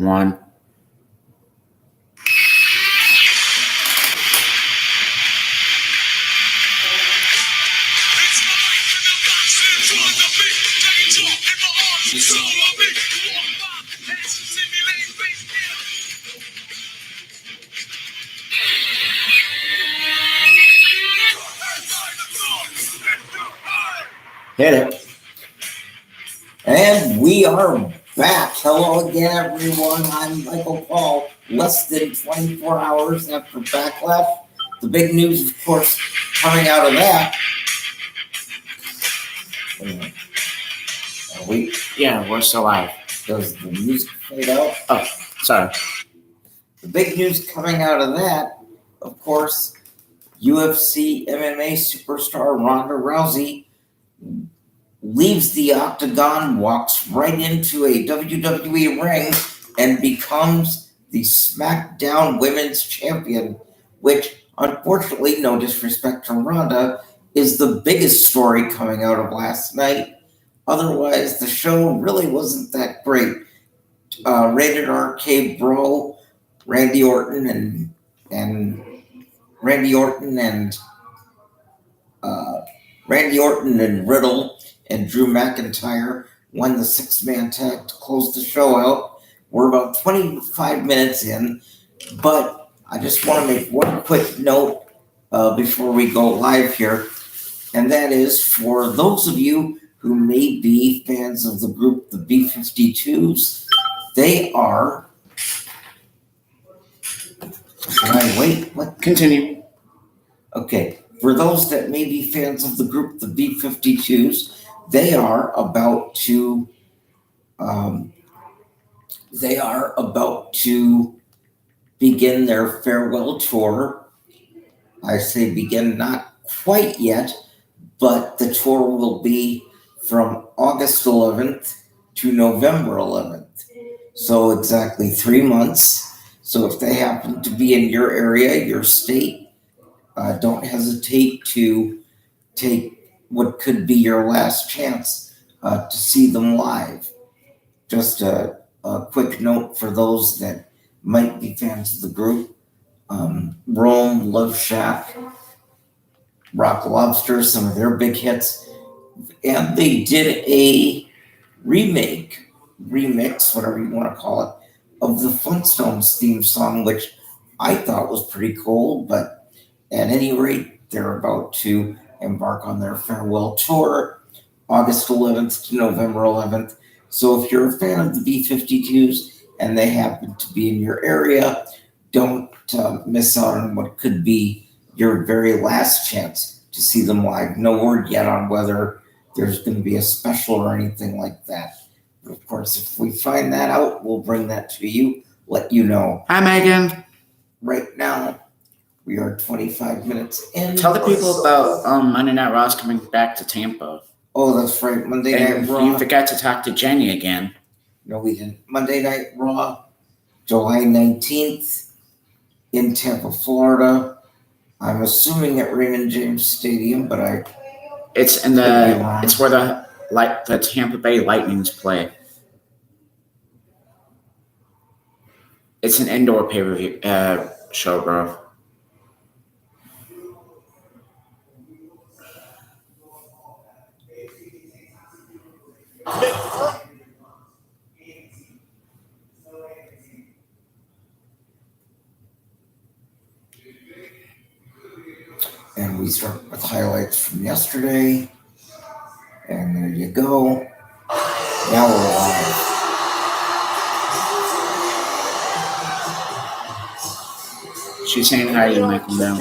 One. Hit it. And we are back. Hello again, everyone. I'm Michael Paul. Less than 24 hours after Backlash. The big news, of course, coming out of that. We're still live. Does the music fade out? Oh, sorry. The big news coming out of that, of course, UFC MMA superstar Ronda Rousey leaves the octagon, walks right into a WWE ring, and becomes the SmackDown Women's Champion, which, unfortunately, no disrespect to Ronda, is the biggest story coming out of last night. Otherwise, the show really wasn't that great. Rated RK Bro, Randy Orton and Riddle and Drew McIntyre won the six-man tag to close the show out. We're about 25 minutes in, but I just want to make one quick note before we go live here, and that is for those of you who may be fans of the group, the B-52s, they are... Can I wait? What? Continue. Okay. For those that may be fans of the group, the B-52s, they are about to begin their farewell tour. I say begin, not quite yet, but the tour will be from August 11th to November 11th. So exactly 3 months. So if they happen to be in your area, your state, don't hesitate to take what could be your last chance to see them live. Just a quick note for those that might be fans of the group. Rome, Love Shack, Rock Lobster, some of their big hits. And they did a remix, whatever you want to call it, of the Flintstones theme song, which I thought was pretty cool, but at any rate, they're about to embark on their farewell tour, August 11th to November 11th. So if you're a fan of the B-52s and they happen to be in your area, don't miss out on what could be your very last chance to see them live. No word yet on whether there's going to be a special or anything like that. But of course, if we find that out, we'll bring that to you, let you know. Hi, Megan. Right now, we are 25 minutes in. Tell the people about Monday Night Raw's coming back to Tampa. Oh, that's right. Monday Night Raw. You forgot to talk to Jenny again. No, we didn't. Monday Night Raw, July 19th in Tampa, Florida. I'm assuming at Raymond James Stadium, but it's where the Tampa Bay Lightnings play. It's an indoor pay-per-view show, bro. And we start with highlights from yesterday. And there you go. Now we're live. She's saying hi to you, Michael, now.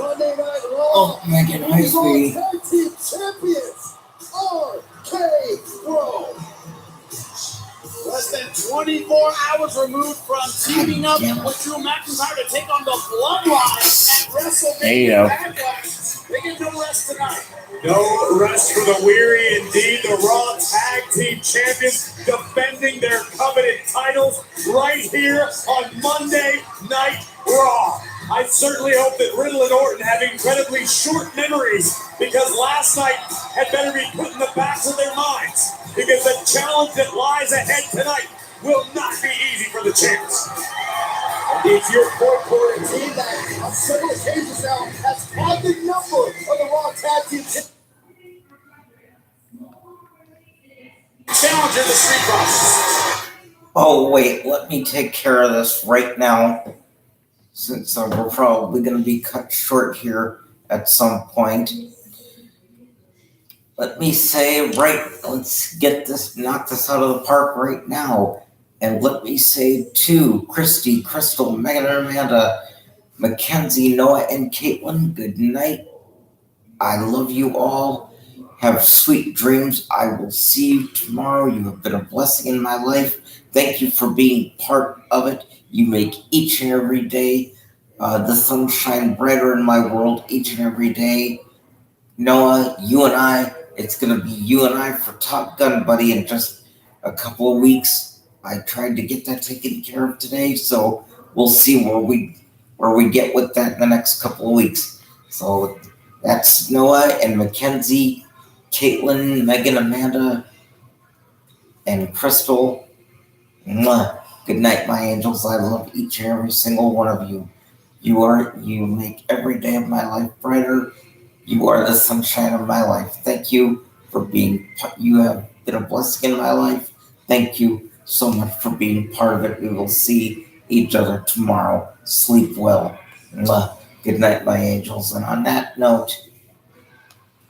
Oh, Megan, hi, sweetie. Champions, RK Bro. Less than 24 hours removed from teaming up with Drew McIntyre to take on the Bloodline at WrestleMania Backlash. They get no rest tonight. No rest for the weary indeed. The Raw Tag Team Champions defending their coveted titles right here on Monday Night Raw. I certainly hope that Riddle and Orton have incredibly short memories, because last night had better be put in the backs of their minds, because the challenge that lies ahead tonight will not be easy for the champs. It's your core team that on several occasions now has had the number of the Raw Tag Team Challenger the Street Profits. Oh, wait, let me take care of this right now, since we're probably going to be cut short here at some point. Let me say, let's knock this out of the park right now. And let me say to Christy, Crystal, Megan, Amanda, Mackenzie, Noah, and Caitlin, good night. I love you all. Have sweet dreams. I will see you tomorrow. You have been a blessing in my life. Thank you for being part of it. You make each and every day the sunshine brighter in my world each and every day. Noah, you and I, it's going to be you and I for Top Gun, buddy, in just a couple of weeks. I tried to get that taken care of today, so we'll see where we get with that in the next couple of weeks. So that's Noah and Mackenzie, Caitlin, Megan, Amanda, and Crystal. Mwah. Good night, my angels. I love each and every single one of you. You make every day of my life brighter. You are the sunshine of my life. Thank you for you have been a blessing in my life. Thank you so much for being part of it. We will see each other tomorrow. Sleep well. Mwah. Good night, my angels. And on that note,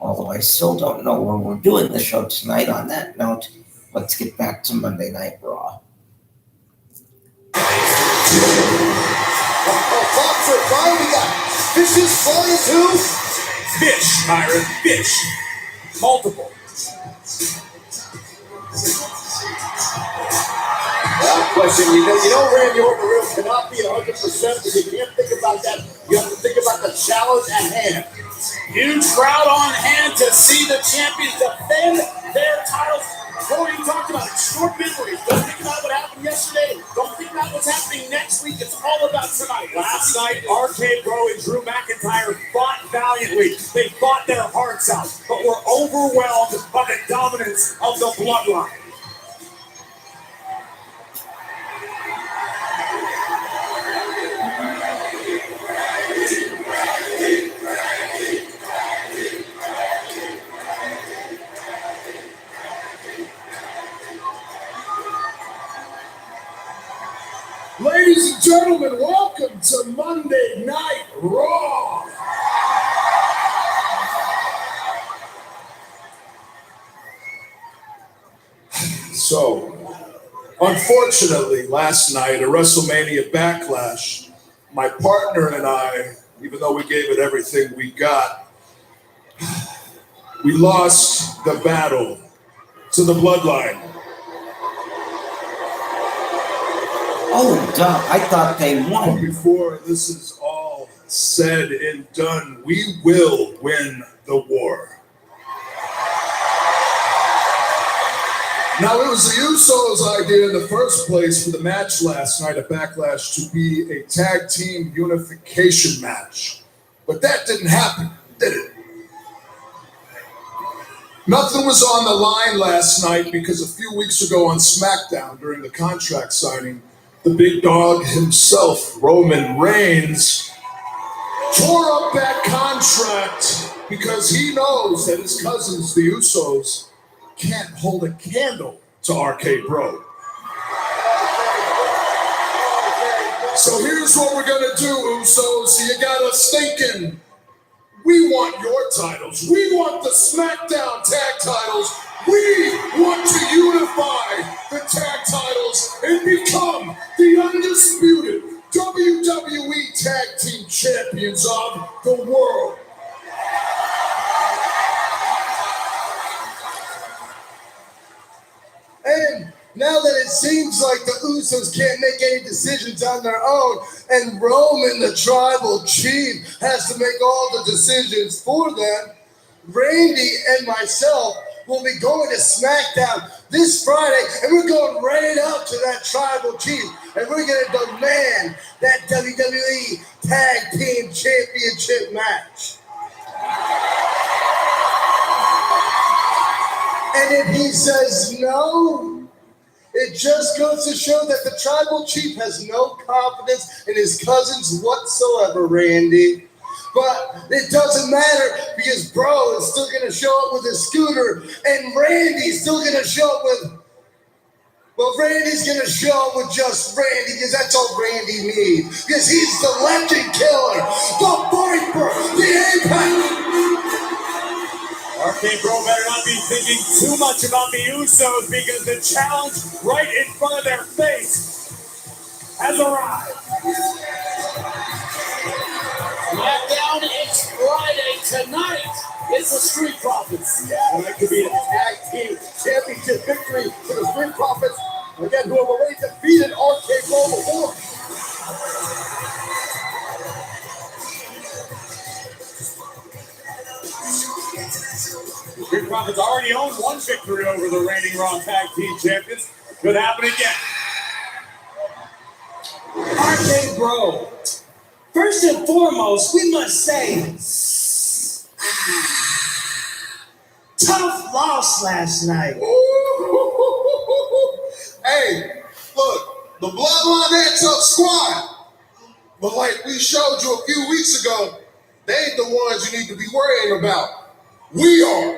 although I still don't know where we're doing the show tonight, on that note, let's get back to Monday Night Raw. Fox are flying. We got fishes flying too. Fish, Myron, fish. Multiple. Question, you know, Randy Orton real cannot be 100%, but you can't think about that. You have to think about the challenge at hand. Huge crowd on hand to see the champions defend their titles. Corey, you talked about it. Short memories. Don't think about what happened yesterday. Don't think about what's happening next week. It's all about tonight. Last night, RK Bro and Drew McIntyre fought valiantly. They fought their hearts out, but were overwhelmed by the dominance of the Bloodline. Ladies and gentlemen, welcome to Monday Night Raw. So, unfortunately, last night at WrestleMania Backlash, my partner and I, even though we gave it everything we got, we lost the battle to the Bloodline. Oh, duh, I thought they won. But before this is all said and done, we will win the war. Now, it was the Usos' idea in the first place for the match last night at Backlash to be a tag team unification match. But that didn't happen, did it? Nothing was on the line last night because a few weeks ago on SmackDown during the contract signing, the big dog himself, Roman Reigns, tore up that contract because he knows that his cousins, the Usos, can't hold a candle to RK Bro. So here's what we're gonna do, Usos. You got us thinking, we want your titles. We want the SmackDown tag titles. We want to unify the tag titles and become the undisputed WWE Tag Team Champions of the world. And now that it seems like the Usos can't make any decisions on their own, and Roman, the tribal chief, has to make all the decisions for them, Randy and myself will be going to SmackDown this Friday, and we're going right up to that tribal chief, and we're going to demand that WWE Tag Team Championship match. And if he says no, It just goes to show that the tribal chief has no confidence in his cousins whatsoever, Randy. But it doesn't matter because Bro is still going to show up with his scooter and Randy's still going to show up with... Well, Randy's going to show up with just Randy because that's all Randy needs. Because he's the legend killer, the Viper, the Apex. RK Bro better not be thinking too much about the Usos because the challenge right in front of their face has arrived. SmackDown is Friday tonight. It's the Street Profits. And that could be a tag team championship victory for the Street Profits. Again, who have already defeated RK Bro before. The Street Profits already own one victory over the reigning Raw Tag Team Champions. Could happen again. RK Bro. First and foremost, we must say, tough loss last night. Hey, look, the Bloodline had tough squad. But like we showed you a few weeks ago, they ain't the ones you need to be worrying about. We are.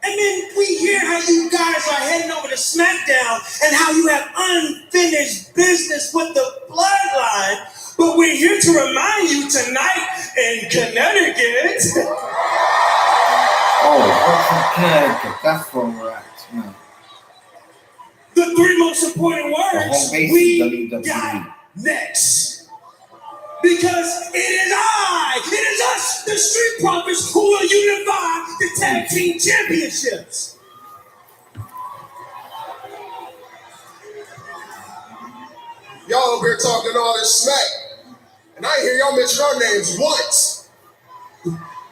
And then we hear how you guys are heading over to SmackDown and how you have unfinished business with the Bloodline. But we're here to remind you tonight in Connecticut. Oh, Connecticut. That's where we're at tonight. The three most important home words base we of WWE. got next. Because it is us, the Street Profits, who will unify the Tag Team Championships. Y'all over here talking all this smack. And I ain't hear y'all mention our names once.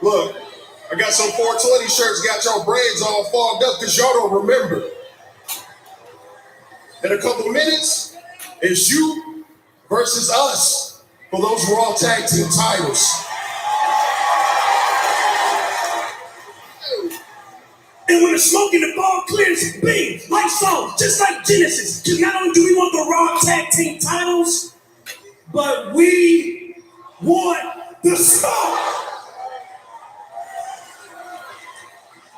Look, I got some 420 shirts, got y'all brains all fogged up because y'all don't remember. In a couple minutes, it's you versus us for those Raw Tag Team titles. And when the smoke in the ball clears, bing, like so, just like Genesis. Because not only do we want the Raw Tag Team titles, but we want the smoke.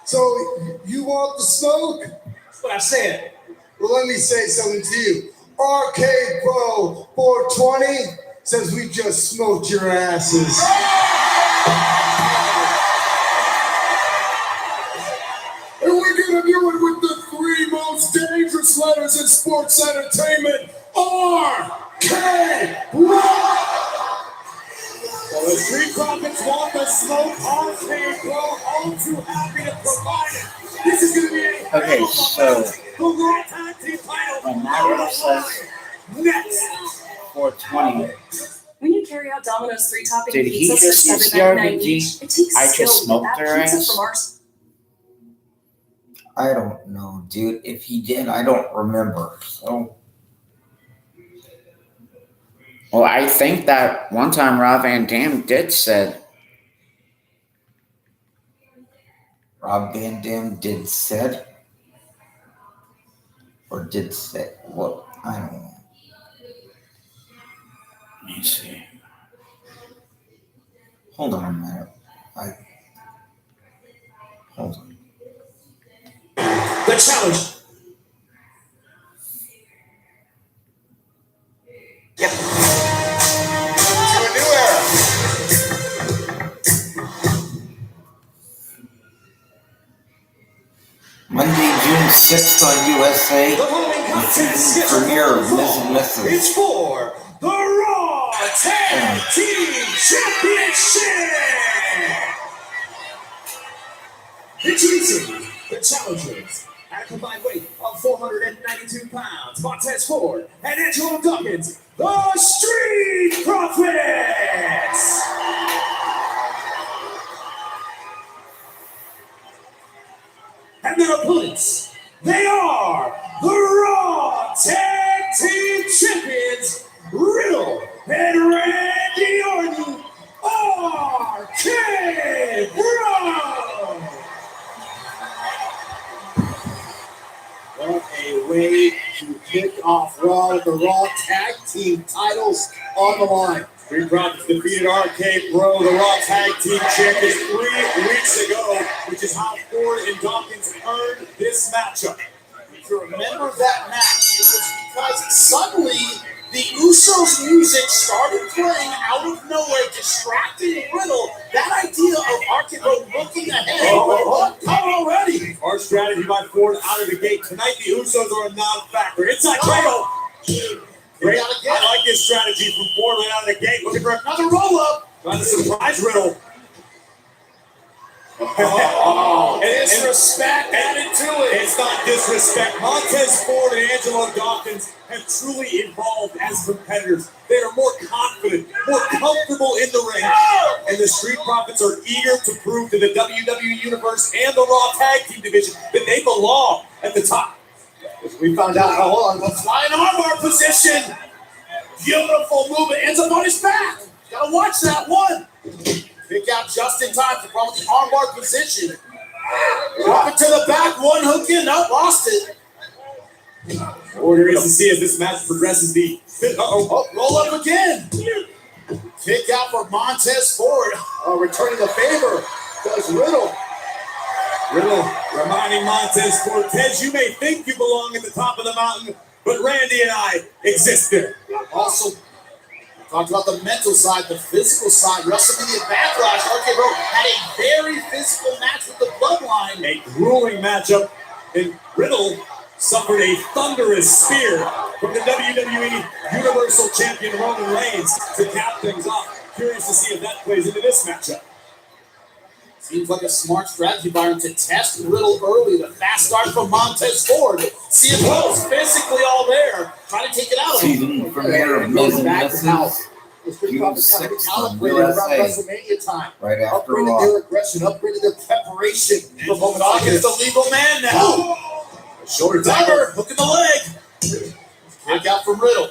So, you want the smoke? That's what I said. Well, let me say something to you. RK Bro 420 says we just smoked your asses. And we're gonna do it with the three most dangerous letters in sports entertainment. RK Bro! Well, the Street Profits want the smoke. RK Bro all too happy to provide it. This is gonna be a Okay, so the Raw Tag Team title. when that says Next. 420, When you carry out Domino's 3-topping did he pizzas just for use the $7.99 RBG? each, it takes I skill just to smoked get that their pizza ass? from our I don't know, dude. If he did, I don't remember. So, Well, I think that one time Rob Van Dam did said, Rob Van Dam did said, or did say, what? I don't know. let me see. Hold on a minute. Hold on. The challenge. To a new era. Monday, June 6th on USA. The following contest The is premiere of Ms. and Mrs. It's for the Raw Tag Team Championship. Introducing the challengers at a combined weight of 492 pounds, Montez Ford and Angelo Dawkins, the Street Profits. And their opponents, they are the Raw Tag Team Champions, Riddle and Randy Orton, RK Bro. What a way to kick have the Raw Tag Team titles on the line. Street Profits defeated RK Bro, the Raw Tag Team Champions, 3 weeks ago, which is how Ford and Dawkins earned this matchup. If you remember that match, it was because suddenly the Usos music started playing out of nowhere, distracting Riddle. That idea of RK Bro looking ahead. Come already! Our strategy by Ford out of the gate. Tonight, the Usos are a non-factor. Inside Cradle. Great. I like this strategy from Ford right out of the gate. Looking for another roll-up. Trying to surprise Riddle. Disrespect added to it. It's not disrespect. Montez Ford and Angelo Dawkins have truly evolved as competitors. They are more confident, more comfortable in the ring. And the Street Profits are eager to prove to the WWE Universe and the Raw Tag Team division that they belong at the top. We found out, hold on, the flying armbar position. Beautiful movement, ends up on his back. Gotta watch that one. Kick out just in time to probably the armbar position. Drop it to the back, one hook in, no, lost it. We're curious to see as this match progresses. Roll up again. Kick out for Montez Ford, returning the favor. Does Riddle. Riddle reminding Montez Cortez, you may think you belong at the top of the mountain, but Randy and I exist there. Also, talked about the mental side, the physical side. WrestleMania Backlash. RK Bro had a very physical match with the Bloodline. A grueling matchup, and Riddle suffered a thunderous spear from the WWE Universal Champion Roman Reigns to cap things off. Curious to see if that plays into this matchup. Seems like a smart strategy by him to test Riddle early. The fast start from Montez Ford. See if Riddle's physically all there. Trying to take it out of him. Season premiere of Miz and Mrs. June 6th on USA. WrestleMania time. Right after Upgraded Raw. their aggression, upgraded their preparation. And Dawkins, the legal man now. Shoulder diver, hook in the leg. Kick out from Riddle.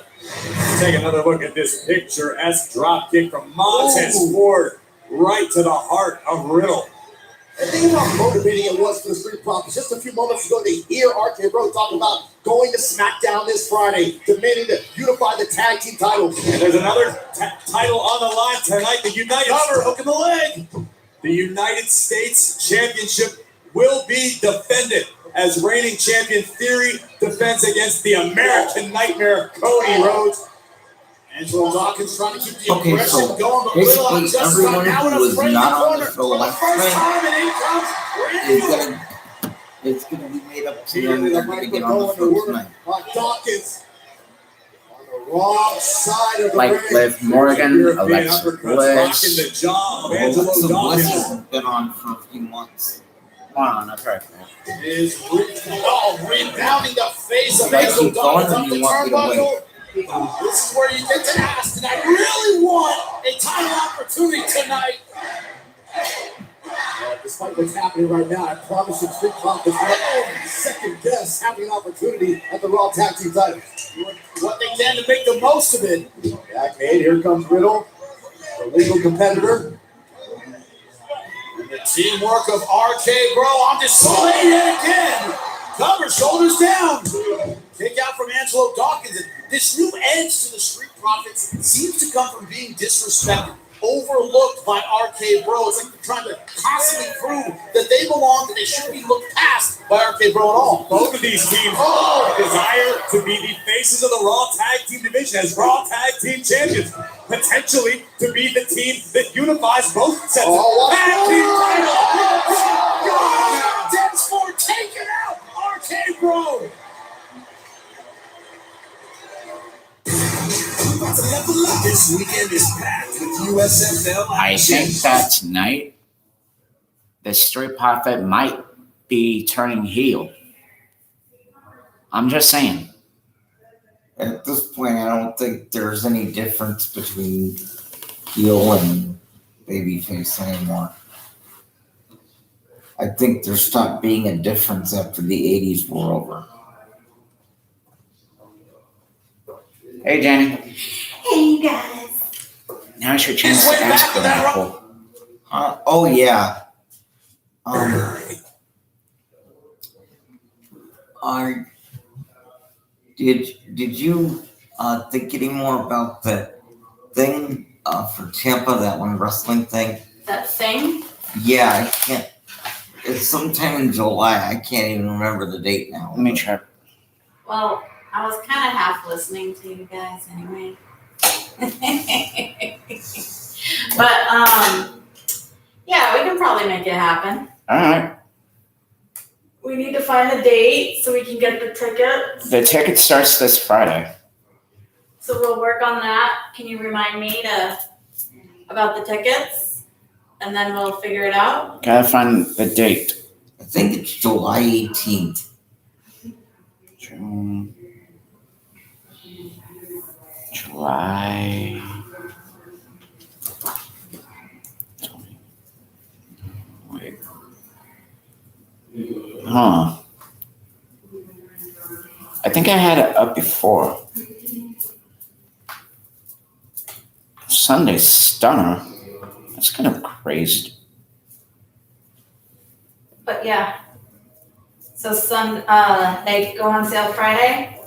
Take another look at this picturesque drop kick from Montez Ford right to the heart of Riddle. And think about how motivating it was for the Street Profits. Just a few moments ago, they hear RK Bro talk about going to SmackDown this Friday, demanding to unify the tag team titles. And there's another title on the line tonight. The United Cover, hook in the leg. The United States Championship will be defended as reigning champion Theory defends against the American Nightmare Cody Rhodes. Angelo Dawkins trying to keep the Okay, aggression so going, but basically Riddle just everyone got out who of was frame not on corner the show for the last first night time, and in comes Randy. it's gonna be made up to Here them. the They're gonna get on the microphone first to night. work on Dawkins on the wrong side of the Like ring. Liv Morgan, European Alexa uppercuts Bliss. rocking the jaw of Angelo Alexa Bliss Dawkins. hasn't been on for a few months. Wow, that's right. Is rebounding the face of Should I Angelo keep going, Dawkins or up do the you want me to turnbuckle. This is where you get to ask, and I really want a title opportunity tonight. Despite what's happening right now, I promise you, Street Profits will second guess having an opportunity at the Raw Tag Team title. Doing what they can to make the most of it. Backmade, here comes Riddle, the legal competitor. And the teamwork of RK Bro on display yet again. Cover, shoulders down. Kick out from Angelo Dawkins. And this new edge to the Street Profits seems to come from being disrespected, overlooked by RK Bro. It's like they're trying to constantly prove that they belong, that they shouldn't be looked past by RK Bro at all. Both of these teams desire to be the faces of the Raw Tag Team division as Raw Tag Team champions. Potentially to be the team that unifies both sets of tag team titles. Montez Ford taking out RK Bro. This weekend is packed with USFL I action. think that tonight the Street Profit might be turning heel. I'm just saying. At this point, I don't think there's any difference between heel and babyface anymore. I think there stopped being a difference after the 80s were over. Hey, Danny. Hey, you guys. Now's your chance to ask for that. Apple. Oh yeah. Did you Thinking more about the thing for Tampa, that one wrestling thing. That thing? Yeah, I can't. It's sometime in July. I can't even remember the date now. Let me check. Well, I was kind of half listening to you guys anyway. But, yeah, we can probably make it happen. All right. We need to find a date so we can get the tickets. The ticket starts this Friday. So we'll work on that. Can you remind me about the tickets? And then we'll figure it out. Gotta find the date. I think it's July 18th. June, July. Wait. Huh. I think I had it up before. Sunday Stunner. That's kind of crazy. But yeah. So they go on sale Friday.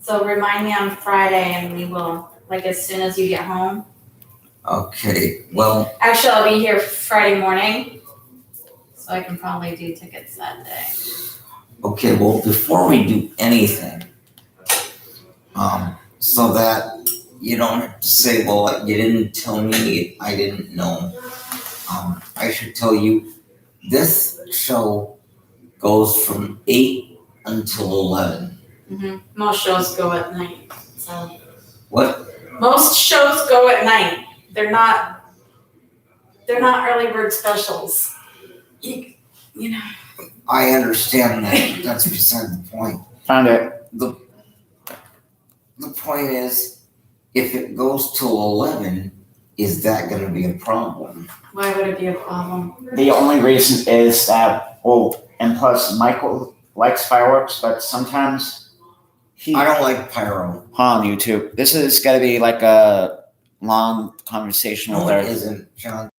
So remind me on Friday and we will, like as soon as you get home. Okay, well. Actually, I'll be here Friday morning. So I can probably do tickets that day. Okay, well, before we do anything, so that you don't have to say, well, you didn't tell me, I didn't know. I should tell you, this show goes from 8 until 11. Mm-hmm. Most shows go at night. So. What? Most shows go at night. They're not early bird specials. You know. I understand that. That's beside the point. Found it. The point is, if it goes till 11, is that going to be a problem? Why would it be a problem? The only reason is that, and plus Michael likes fireworks, but sometimes I don't like pyro. on YouTube. This is gotta be like a long conversation No, with it our isn't, John.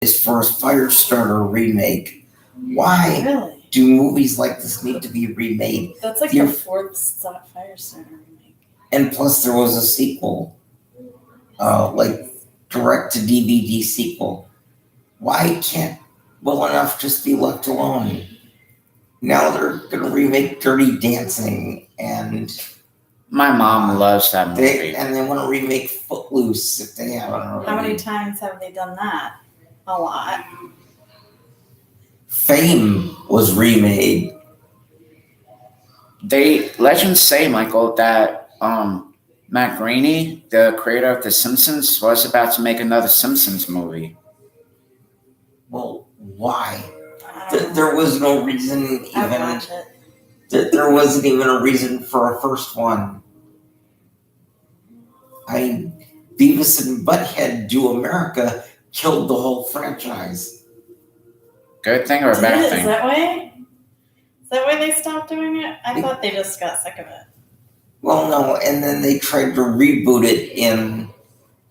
is for a Firestarter remake. Why Really? do movies like this need to be remade? That's like You're- the fourth Firestarter remake. And plus, there was a sequel, like direct to DVD sequel. Why can't Well Enough just be left alone? Now they're gonna remake Dirty Dancing, and My mom loves that movie. they want to remake Footloose if they haven't already. How many times have they done that? A lot. Fame was remade. Legends say, Michael, that Matt Groening, the creator of The Simpsons, was about to make another Simpsons movie. Well, why? I don't know. There was no reason I'd even. watch it. There wasn't even a reason for a first one. I mean, Beavis and Butthead Do America killed the whole franchise. Good thing or a bad Is thing? that why? Is that why they stopped doing it? I thought they just got sick of it. Well, no, and then they tried to reboot it in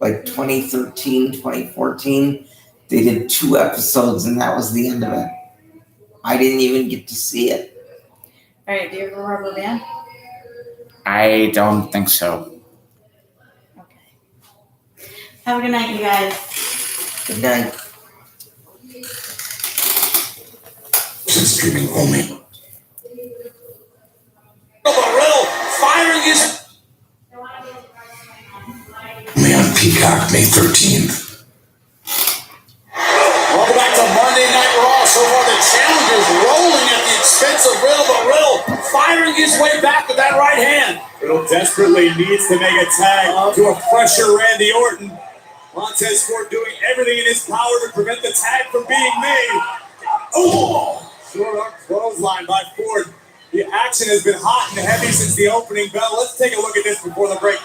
like 2013, 2014. They did 2 episodes and that was the end of it. I didn't even get to see it. All right, do you have a rubber band? I don't think so. Okay. Have a good night, you guys. Good night. Streaming only. Riddle firing his. Only on Peacock, May 13th. Welcome back to Monday Night Raw. So far, the challengers rolling at the expense of Riddle, but Riddle firing his way back with that right hand. Riddle desperately needs to make a tag to a fresher Randy Orton. Montez Ford doing everything in his power to prevent the tag from being made. Oh! Short arm clothesline by Ford. The action has been hot and heavy since the opening bell. Let's take a look at this before the break.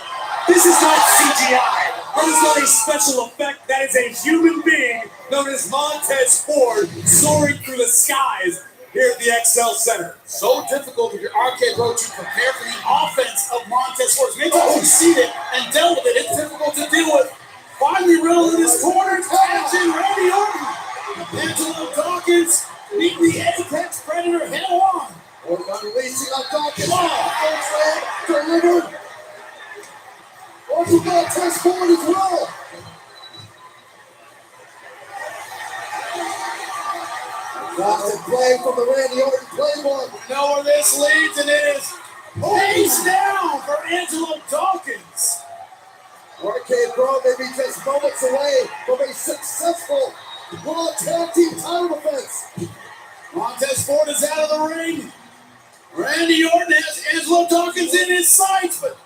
This is not CGI. That is not a special effect. That is a human being known as Montez Ford soaring through the skies here at the XL Center. So difficult with your arcade road to prepare for the offense of Montez Ford. Many times you've seen it and dealt with it. It's difficult to deal with. Finally, Riddle in his corner, catching Randy Orton. Angelo Dawkins meeting the Apex Predator head on. Orton unleashing on Dawkins. Delivered. Orton Montez Ford as well. Boston play from the Randy Orton playbook. We know where this leads, and it is face down for Angelo Dawkins. Arcade Pro may be just moments away from a successful Raw Tag Team title defense. Montez Ford is out of the ring. Randy Orton has Angelo Dawkins in his sights, but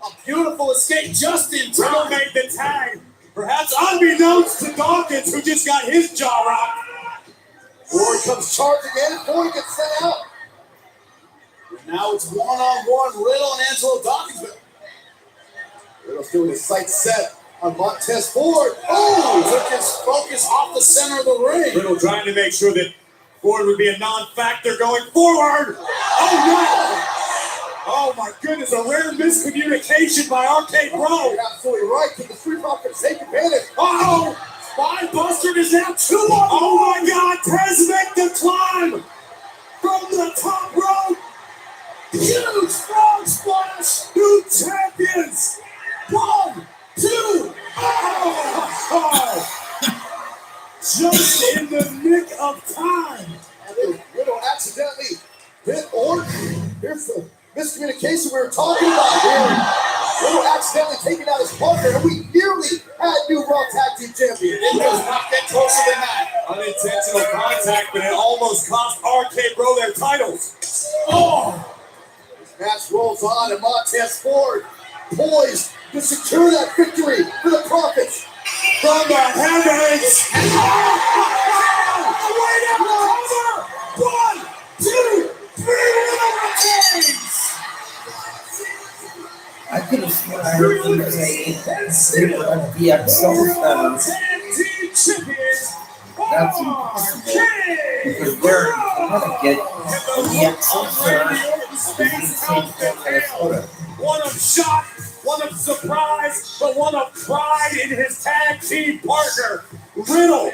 a beautiful escape just in time to make the tag. Perhaps unbeknownst to Dawkins, who just got his jaw rocked. Ford comes charging in. Ford gets sent out. And now it's one-on-one Riddle and Angelo Dawkins, but Riddle's doing his sights set on Montez Ford. Oh, took his focus off the center of the ring. Riddle trying to make sure that Ford would be a non-factor going forward. Oh, no. Oh, my goodness, a rare miscommunication by Arcade Pro. You're absolutely right. Can the Street Profits take advantage? Uh-oh. Spine Buster is now 2 on. Oh, my God. Tez make the climb from the top rope. Huge frog splash. New champions. 1, 2. Oh. Just in the nick of time. And Riddle accidentally hit Orton. Here's the miscommunication we were talking about here. Riddle accidentally taking out his partner, and we nearly had new Raw Tag Team champion. It does not get closer than that. Unintentional contact, but it almost cost Arcade Bro their titles. Oh! This match rolls on, and Montez Ford poised to secure that victory for the Profits. From the heavens! Wait up, cover! 1, 2, 3, retains! I could have sworn I heard them say they were at the XL Center. That's impossible. Because they're gonna get the XL Center is the same thing Minnesota. One of shock, one of surprise, but one of pride in his tag team partner. Riddle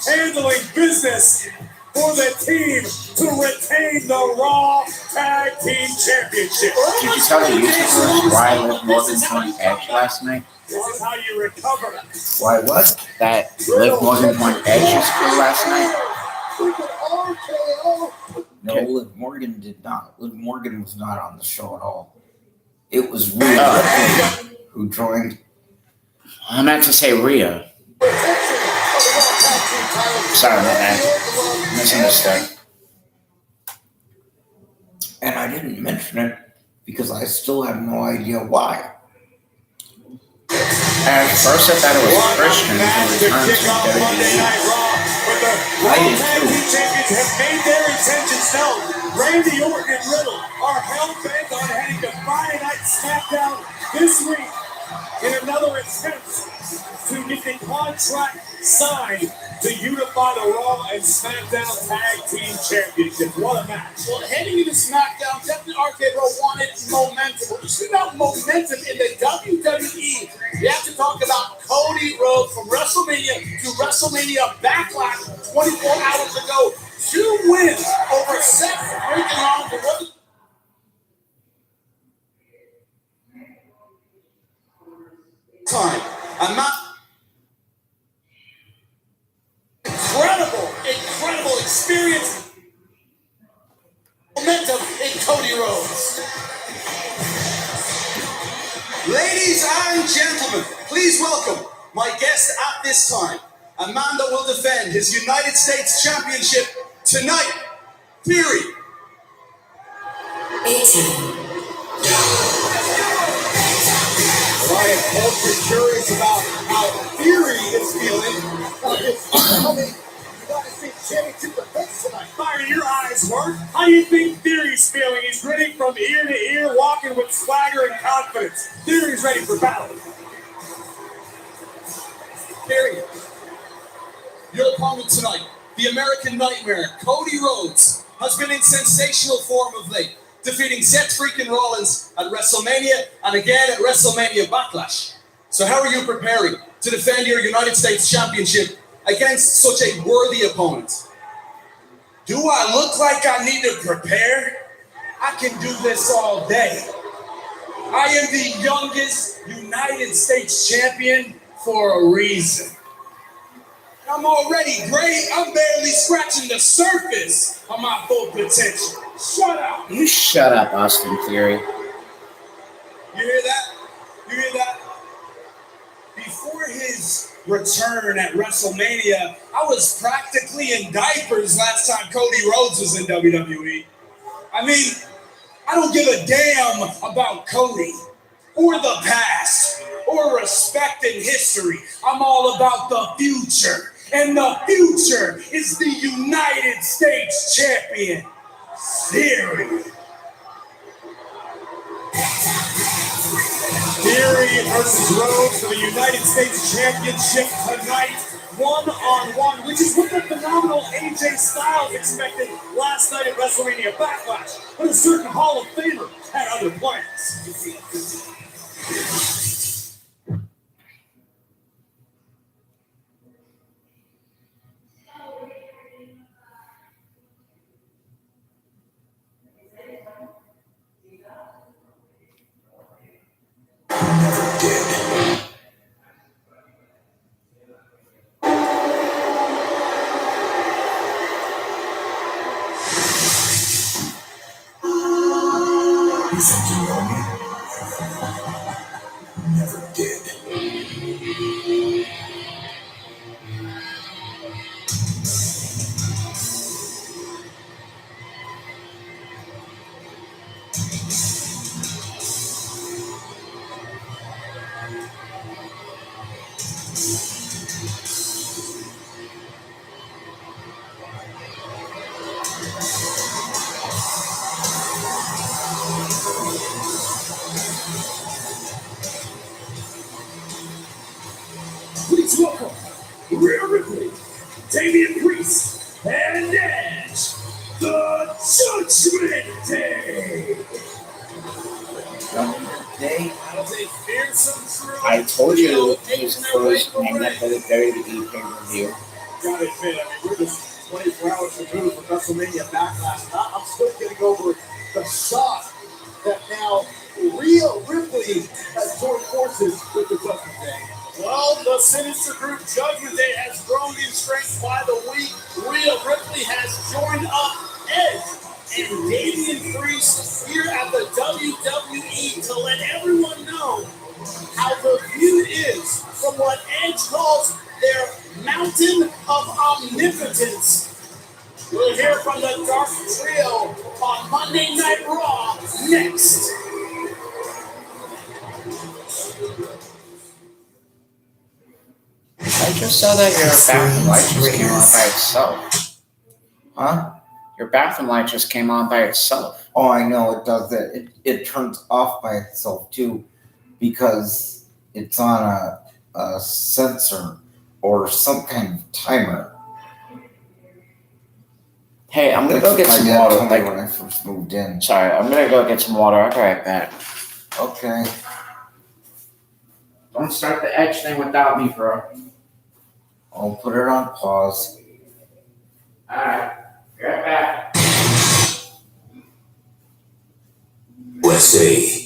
handling business for the team to retain the Raw Tag Team Championship. Did you tell the YouTubers why Liv Morgan joined Edge last night? This is how you recover. Why what? That Liv Morgan joined Edge's crew last night? No, Liv Morgan did not. Liv Morgan was not on the show at all. It was Rhea who joined. I meant to say Rhea. Sorry about that. Misunderstood. And I didn't mention it because I still have no idea why. At first I thought it was Christian who returned to WWE. I did too. Champions have made their intentions known. Randy Orton and Riddle are hell-bent on heading to Friday Night SmackDown this week in another attempt to get the contract signed to unify the Raw and SmackDown Tag Team Championships. What a match. Well, heading into SmackDown, definitely RK-Bro wanted momentum. When you speak about momentum in the WWE, you have to talk about Cody Rhodes from WrestleMania to WrestleMania Backlash 24 hours ago. 2 wins over Seth freaking Rollins. Time. I'm not. Incredible experience. Momentum in Cody Rhodes. Ladies and gentlemen, please welcome my guest at this time. A man that will defend his United States Championship tonight, Theory. 18. Well, I am also curious about how Theory is feeling about his upcoming United States Championship defense tonight. Fire your eyes, Mark. How do you think Theory's feeling? He's grinning from ear to ear, walking with swagger and confidence. Theory's ready for battle. Theory, your opponent tonight, the American Nightmare, Cody Rhodes, has been in sensational form of late, defeating Seth freaking Rollins at WrestleMania and again at WrestleMania Backlash. So how are you preparing to defend your United States Championship against such a worthy opponent? Do I look like I need to prepare? I can do this all day. I am the youngest United States champion for a reason. I'm already great. I'm barely scratching the surface of my full potential. Shut up. You shut up, Austin Theory. You hear that? You hear that? Before his return at WrestleMania, I was practically in diapers last time Cody Rhodes was in WWE. I mean, I don't give a damn about Cody or the past or respecting history. I'm all about the future. And the future is the United States champion, Theory. Theory versus Rhodes for the United States Championship tonight, one-on-one, which is what the phenomenal AJ Styles expected last night at WrestleMania Backlash, but a certain Hall of Famer had other plans. You think you know me? Never did. Please welcome Rhea Ripley, Damian Priest, and Edge, the Judgment Day. Day. That was a fearsome throw. I told you it was the first magnet for the WWE pay-per-view. Gotta admit, we're just 24 hours removed from WrestleMania Backlash. And I'm still getting over the shock that now Rhea Ripley has joined forces with the Judgment Day. Well, the Sinister Group Judgment Day has grown in strength by the week. Rhea Ripley has joined up Edge and Damian Priest here at the WWE to let everyone know how the feud is from what Edge calls their mountain of omnipotence. We'll hear from the Dark Trio on Monday Night Raw next. I just saw that your bathroom light just came on by itself. Huh? Your bathroom light just came on by itself. Oh, I know it does that. It turns off by itself too, because it's on a sensor or some kind of timer. Hey, I'm gonna go get some water. Like when I first moved in. Sorry, I'm gonna go get some water. I'll be right back. Okay. Don't start the Edge thing without me, bro. I'll put it on pause. Alright, be right back. Let's see.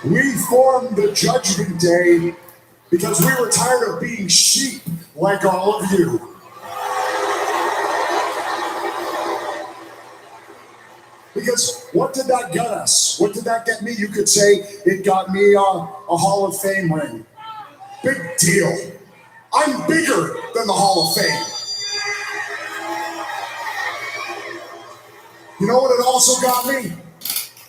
We formed the Judgment Day because we were tired of being sheep like all of you. Because what did that get us? What did that get me? You could say it got me a Hall of Fame ring. Big deal. I'm bigger than the Hall of Fame. You know what it also got me?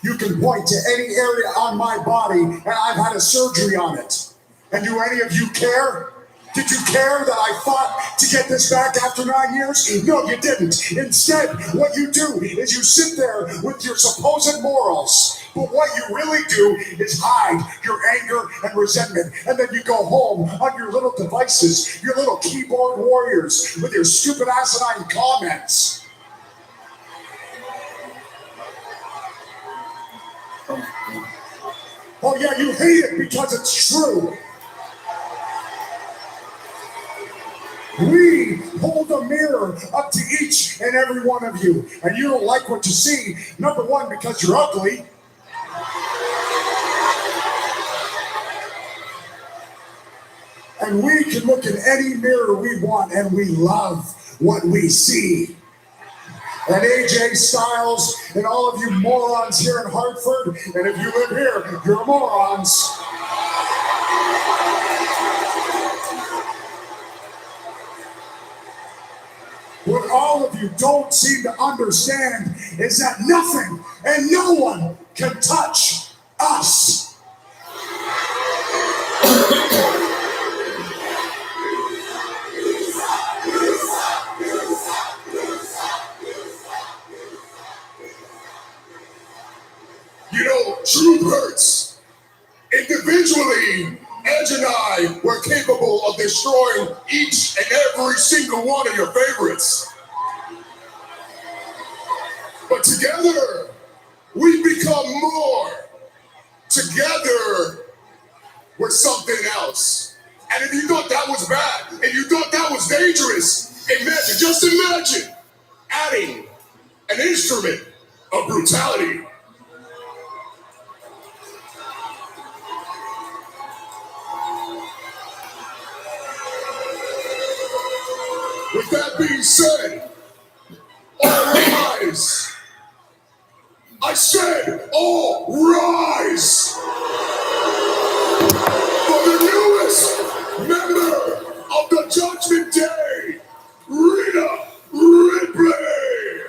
You can point to any area on my body and I've had a surgery on it. And do any of you care? Did you care that I fought to get this back after 9 years? No, you didn't. Instead, what you do is you sit there with your supposed morals. But what you really do is hide your anger and resentment. And then you go home on your little devices, your little keyboard warriors with your stupid asinine comments. Oh yeah, you hate it because it's true. We hold a mirror up to each and every one of you, and you don't like what you see. Number one, because you're ugly. And we can look in any mirror we want, and we love what we see. And AJ Styles and all of you morons here in Hartford, and if you live here, you're morons. What all of you don't seem to understand is that nothing and no one can touch us. You know, truth hurts. Individually, Edge and I were capable of destroying each and every single one of your favorites. But together, we become more. Together, we're something else. And if you thought that was bad, and you thought that was dangerous, just imagine adding an instrument of brutality. With that being said, all rise. I said, all rise for the newest member of the Judgment Day, Rita Ripley.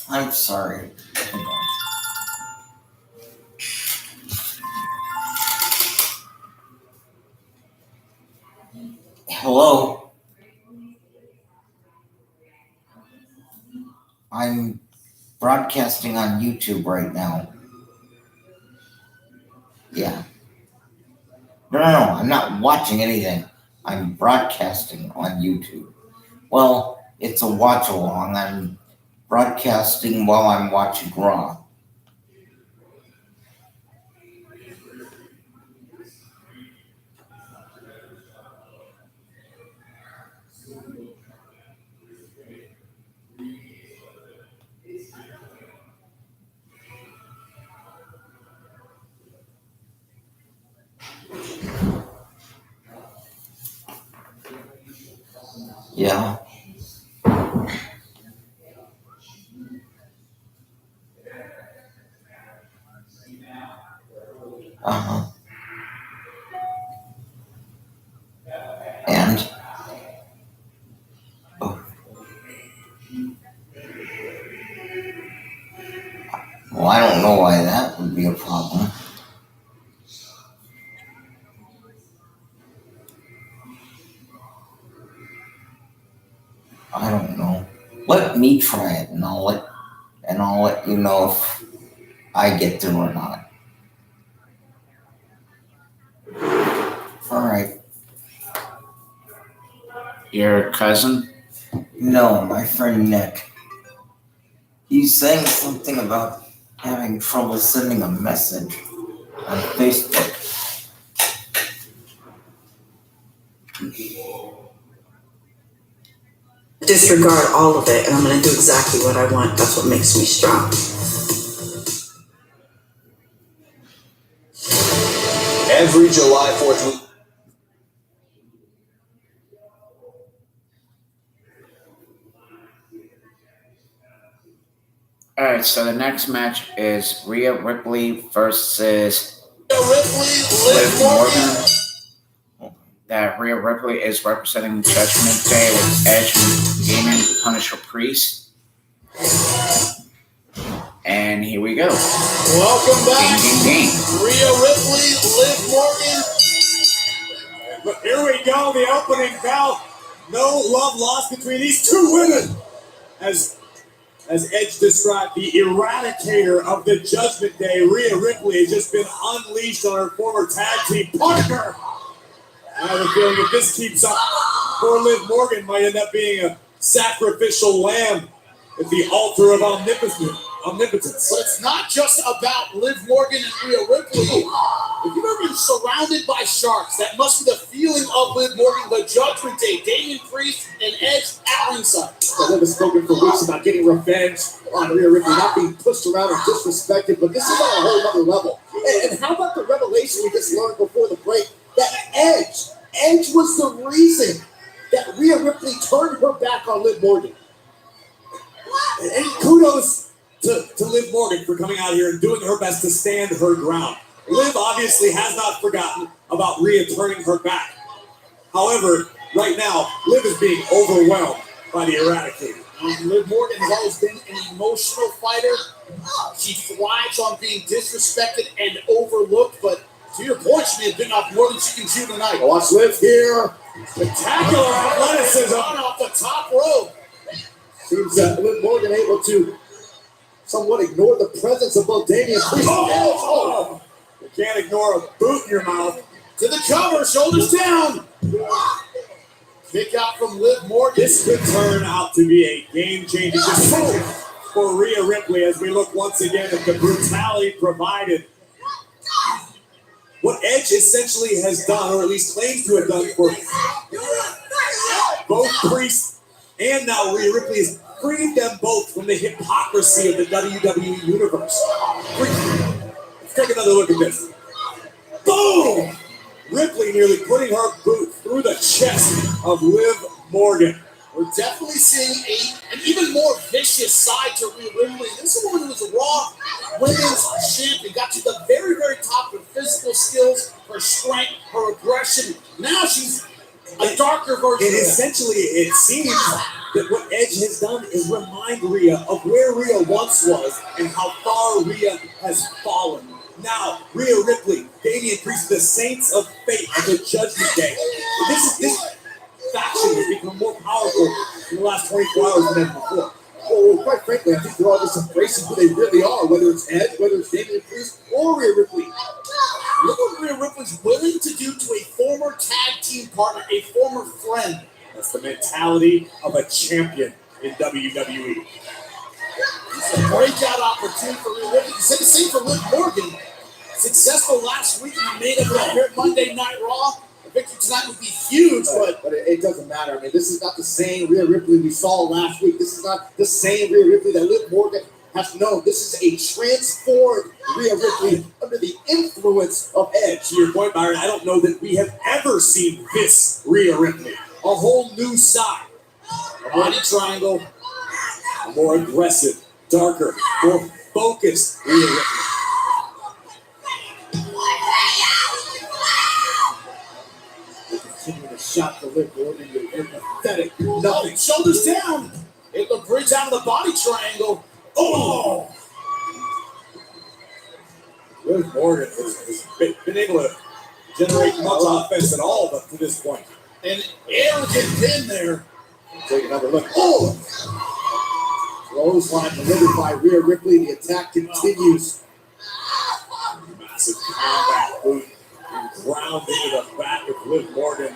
I'm sorry. Hold on. Hello? I'm broadcasting on YouTube right now. Yeah. No, I'm not watching anything. I'm broadcasting on YouTube. Well, it's a watch along. I'm broadcasting while I'm watching Raw. Yeah. Uh-huh. And? Oh. Well, I don't know why that would be a problem. I don't know. Let me try it, and I'll let you know if I get through or not. All right. Your cousin? No, my friend Nick. He's saying something about having trouble sending a message on Facebook. Disregard all of it, and I'm going to do exactly what I want. That's what makes me strong. Every July 4th week. Alright, so the next match is Rhea Ripley versus Liv Morgan. That Rhea Ripley is representing Judgment Day with Edge and Demon Punisher Priest. And here we go. Welcome back. Ding. Rhea Ripley, Liv Morgan. But here we go, the opening bell. No love lost between these two women. As Edge described, the eradicator of the Judgment Day, Rhea Ripley, has just been unleashed on her former tag team partner. I have a feeling if this keeps up, poor Liv Morgan might end up being a sacrificial lamb at the altar of omnipotence. But it's not just about Liv Morgan and Rhea Ripley. If you've ever been surrounded by sharks, that must be the feeling of Liv Morgan, the Judgment Day, Damian Priest, and Edge at ringside. Liv has spoken for weeks about getting revenge on Rhea Ripley, not being pushed around and disrespected, but this is on a whole other level. And how about the revelation we just learned before the break, that Edge was the reason that Rhea Ripley turned her back on Liv Morgan. And kudos to Liv Morgan for coming out here and doing her best to stand her ground. Liv obviously has not forgotten about Rhea turning her back. However, right now, Liv is being overwhelmed by the Eradicator. Liv Morgan has always been an emotional fighter. She thrives on being disrespected and overlooked, but to your point, she may have bitten off more than she can chew tonight. Watch Liv here. Spectacular athleticism off the top rope. Seems that Liv Morgan able to somewhat ignore the presence of both Damian Priest. Oh. You can't ignore a boot in your mouth. To the cover, shoulders down. Kick out from Liv Morgan. This could turn out to be a game-changing decision for Rhea Ripley as we look once again at the brutality provided. What Edge essentially has done, or at least claims to have done for both Priest and now Rhea Ripley, is freed them both from the hypocrisy of the WWE Universe. Let's take another look at this. Boom! Ripley nearly putting her boot through the chest of Liv Morgan. We're definitely seeing an even more vicious side to Rhea Ripley. This is a woman who was a Raw Women's Champion. Got to the very, very top of her physical skills, her strength, her aggression, Now she's a darker version. And essentially, it seems that what Edge has done is remind Rhea of where Rhea once was and how far Rhea has fallen. Now, Rhea Ripley, Damian Priest, the Saints of Fate at the Judgment Day. This faction has become more powerful in the last 24 hours than ever before. Well, quite frankly, I think they're all just embracing who they really are, whether it's Edge, whether it's Damian Priest, or Rhea Ripley. Look what Rhea Ripley's willing to do to a former tag team partner, a former friend. That's the mentality of a champion in WWE. It's a breakout opportunity for Rhea Ripley. You said the same for Liv Morgan. Successful last week in the main event here at Monday Night Raw. A victory tonight would be huge, but it doesn't matter. I mean, this is not the same Rhea Ripley we saw last week. This is not the same Rhea Ripley that Liv Morgan has known. This is a transformed Rhea Ripley under the influence of Edge. To your point, Byron, I don't know that we have ever seen this Rhea Ripley. A whole new side. A body triangle. A more aggressive, darker, more focused Rhea Ripley. Continuing a shot to Liv Morgan. You're pathetic. Nothing. Shoulders down. It looked bridge out of the body triangle. Oh! Liv Morgan has been able to generate much offense at all but to this point. An arrogant pin there. Take another look. Oh! Clothesline delivered by Rhea Ripley. The attack continues. Massive combat boot and ground into the back of Liv Morgan.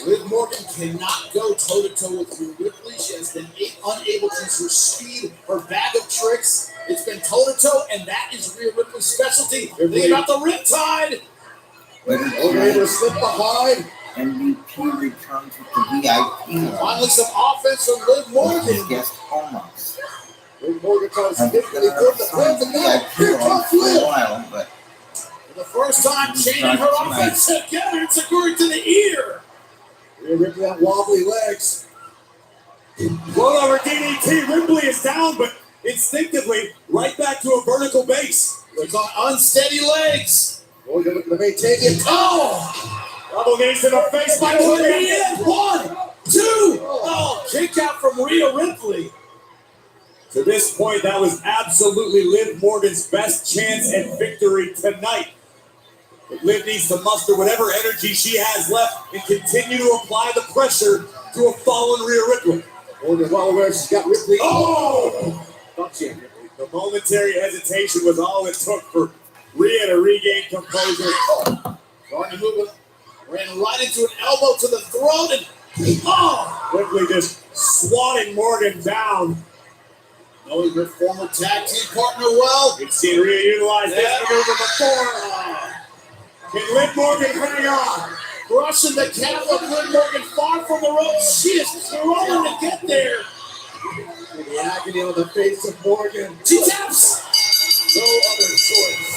Liv Morgan cannot go toe-to-toe with Rhea Ripley. She has been unable to use her speed, her bag of tricks. It's been toe-to-toe, and that is Rhea Ripley's specialty. Think about the riptide. Able to slip behind. MVP returns with the VIP. Finally, some offense from Liv Morgan. Guest almost. Liv Morgan tries to significantly good the plans, and now here comes Liv. But for the first time, chaining her offense together and securing to the ear. Rhea Ripley on wobbly legs. Roll over DDT. Ripley is down, but instinctively right back to a vertical base. It's on unsteady legs. Morgan looking to maintain it. Oh! Double knees to the face by Morgan. 1, 2. Oh, kick out from Rhea Ripley. To this point, that was absolutely Liv Morgan's best chance at victory tonight. But Liv needs to muster whatever energy she has left and continue to apply the pressure to a fallen Rhea Ripley. Morgan well aware she's got Ripley. Oh! The momentary hesitation was all it took for Rhea to regain composure. Starting to move it. Ran right into an elbow to the throat and Ripley just swatting Morgan down. Knowing her former tag team partner well. We've seen Rhea utilize this maneuver before. Can Liv Morgan hang on? Brushing the cap of Liv Morgan far from the ropes. She is throwing to get there. And the agony on the face of Morgan. She taps. No other choice.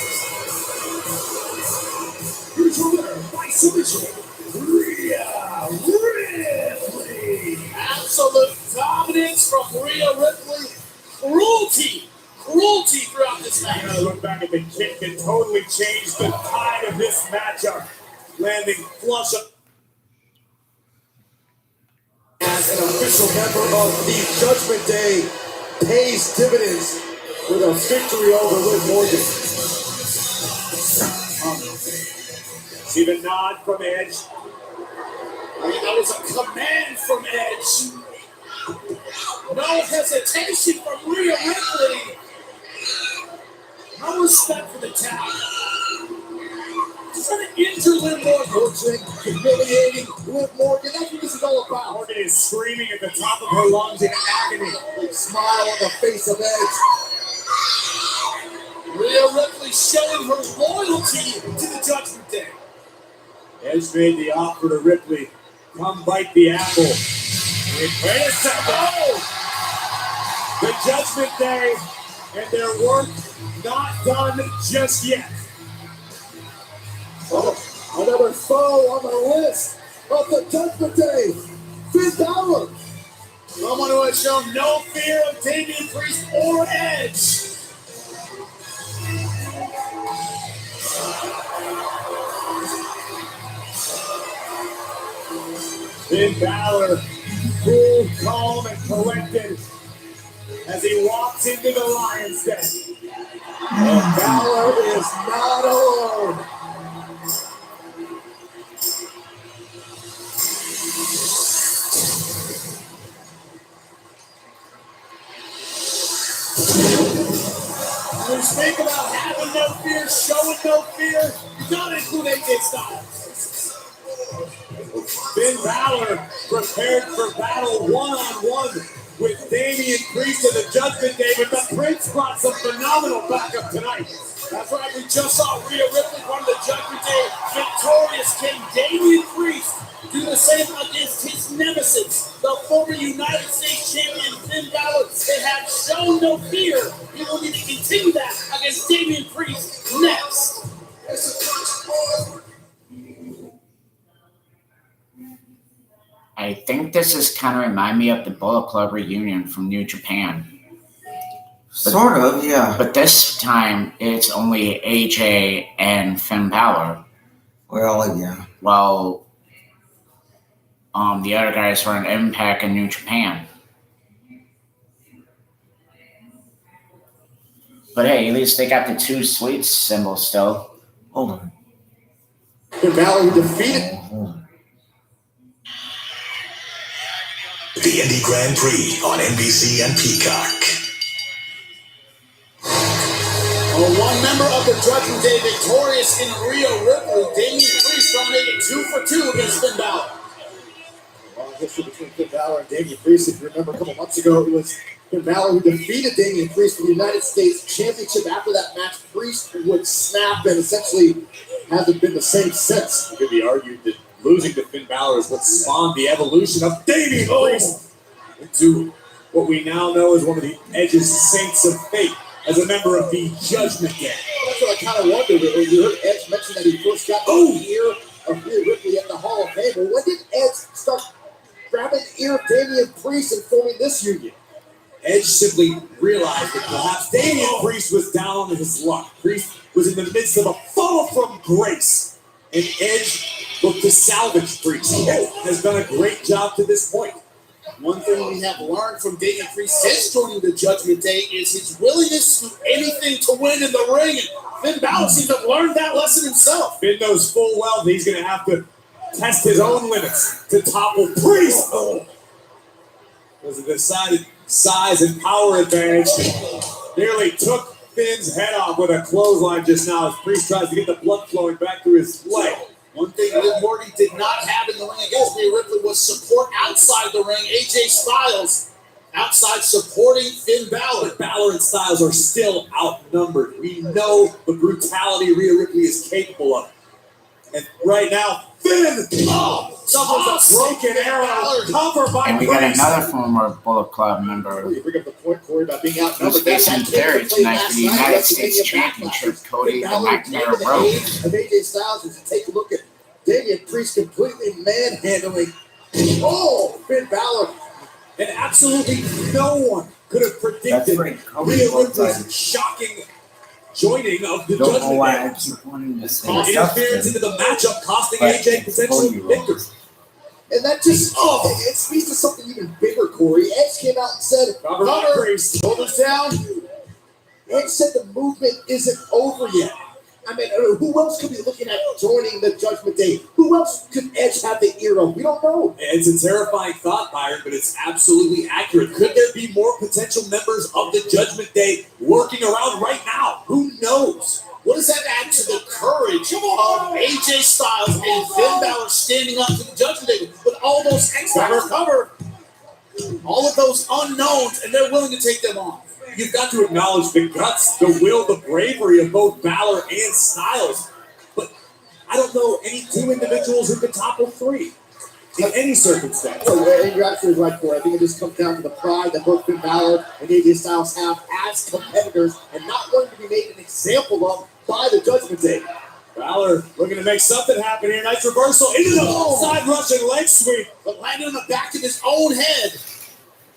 Here's your winner by submission, Rhea Ripley. Absolute dominance from Rhea Ripley. Cruelty throughout this match. You gotta look back at the kick that totally changed the tide of this matchup. Landing flush up. As an official member of the Judgment Day, pays dividends with a victory over Liv Morgan. See the nod from Edge. I mean, that was a command from Edge. No hesitation from Rhea Ripley. No respect for the tag. Trying to injure Liv Morgan. Humiliating Liv Morgan. That's what this is all about. Morgan is screaming at the top of her lungs in agony. Big smile on the face of Edge. Rhea Ripley showing her loyalty to the Judgment Day. Edge made the offer to Ripley. Come bite the apple. Wait a second. Oh! The Judgment Day and their work not done just yet. Oh, another foe on the list of the Judgment Day. Finn Balor. Someone who has shown no fear of Damian Priest or Edge. Finn Balor, cool, calm, and collected as he walks into the lion's den. And Balor is not alone. When you think about having no fear, showing no fear, you gotta include AJ Styles. Finn Balor prepared for battle one-on-one with Damian Priest of the Judgment Day, but the Prince brought some phenomenal backup tonight. That's right, we just saw Rhea Ripley, one of the Judgment Day victorious King Damian Priest, do the same against his nemesis, the former United States champion Finn Balor. They have shown no fear. He will need to continue that against Damian Priest next. I think this is kind of remind me of the Bullet Club reunion from New Japan. Sort of, yeah. But this time, it's only AJ and Finn Balor. Well, yeah. Well, the other guys were in Impact and New Japan. But hey, at least they got the two sweets symbols still. Hold on. Finn Balor defeated The Indy Grand Prix on NBC and Peacock. one member of the Judgment Day victorious in Rhea Ripley. Damian Priest dominated 2 for 2 against Finn Balor. Long history between Finn Balor and Damian Priest. If you remember a couple months ago, it was Finn Balor who defeated Damian Priest for the United States Championship. After that match, Priest would snap and essentially hasn't been the same since. It could be argued that losing to Finn Balor is what spawned the evolution of Damian Priest into what we now know as one of the Edge's Saints of Fate as a member of the Judgment Day. That's what I kind of wondered. You heard Edge mention that he first got the ear of Rhea Ripley at the Hall of Fame. Well, when did Edge start grabbing the ear of Damian Priest and forming this union? Edge simply realized that perhaps Damian Priest was down on his luck. Priest was in the midst of a fall from grace, and Edge looked to salvage Priest. Edge has done a great job to this point. One thing we have learned from Damian Priest since joining the Judgment Day is his willingness to do anything to win in the ring. And Finn Balor seems to have learned that lesson himself. Finn knows full well that he's going to have to test his own limits to topple Priest. Was a decided size and power advantage. Nearly took Finn's head off with a clothesline just now as Priest tries to get the blood flowing back through his leg. One thing Liv Morgan did not have in the ring against Rhea Ripley was support outside the ring. AJ Styles outside supporting Finn Balor. Balor and Styles are still outnumbered. We know the brutality Rhea Ripley is capable of. And right now, Finn suffers a broken arrow covered by And we got another former Bullet Club member You bring up the point, Corey, about being outnumbered. who's facing Terry tonight for the United States Championship, Cody the Nightmare Rhodes. Of AJ Styles is to take a look at Damian Priest completely manhandling Finn Balor. And absolutely no one could have predicted Rhea Ripley's shocking joining of the Judgment Day. Interference into the matchup, costing AJ potentially victory. And that just, it speaks to something even bigger, Corey. Edge came out and said, cover, shoulders down. Edge said the movement isn't over yet. I mean, who else could be looking at joining the Judgment Day? Who else could Edge have the ear of? We don't know. It's a terrifying thought, Byron, but it's absolutely accurate. Could there be more potential members of the Judgment Day lurking around right now? Who knows? What does that add to the courage of AJ Styles and Finn Balor standing up to the Judgment Day with all those cover, all of those unknowns, and they're willing to take them on? You've got to acknowledge the guts, the will, the bravery of both Balor and Styles. But I don't know any two individuals who could topple three in any circumstance. You're absolutely right, Corey. I think it just comes down to the pride that both Finn Balor and AJ Styles have as competitors and not wanting to be made an example of by the Judgment Day. Balor looking to make something happen here. Nice reversal into the side Russian leg sweep, but landing on the back of his own head.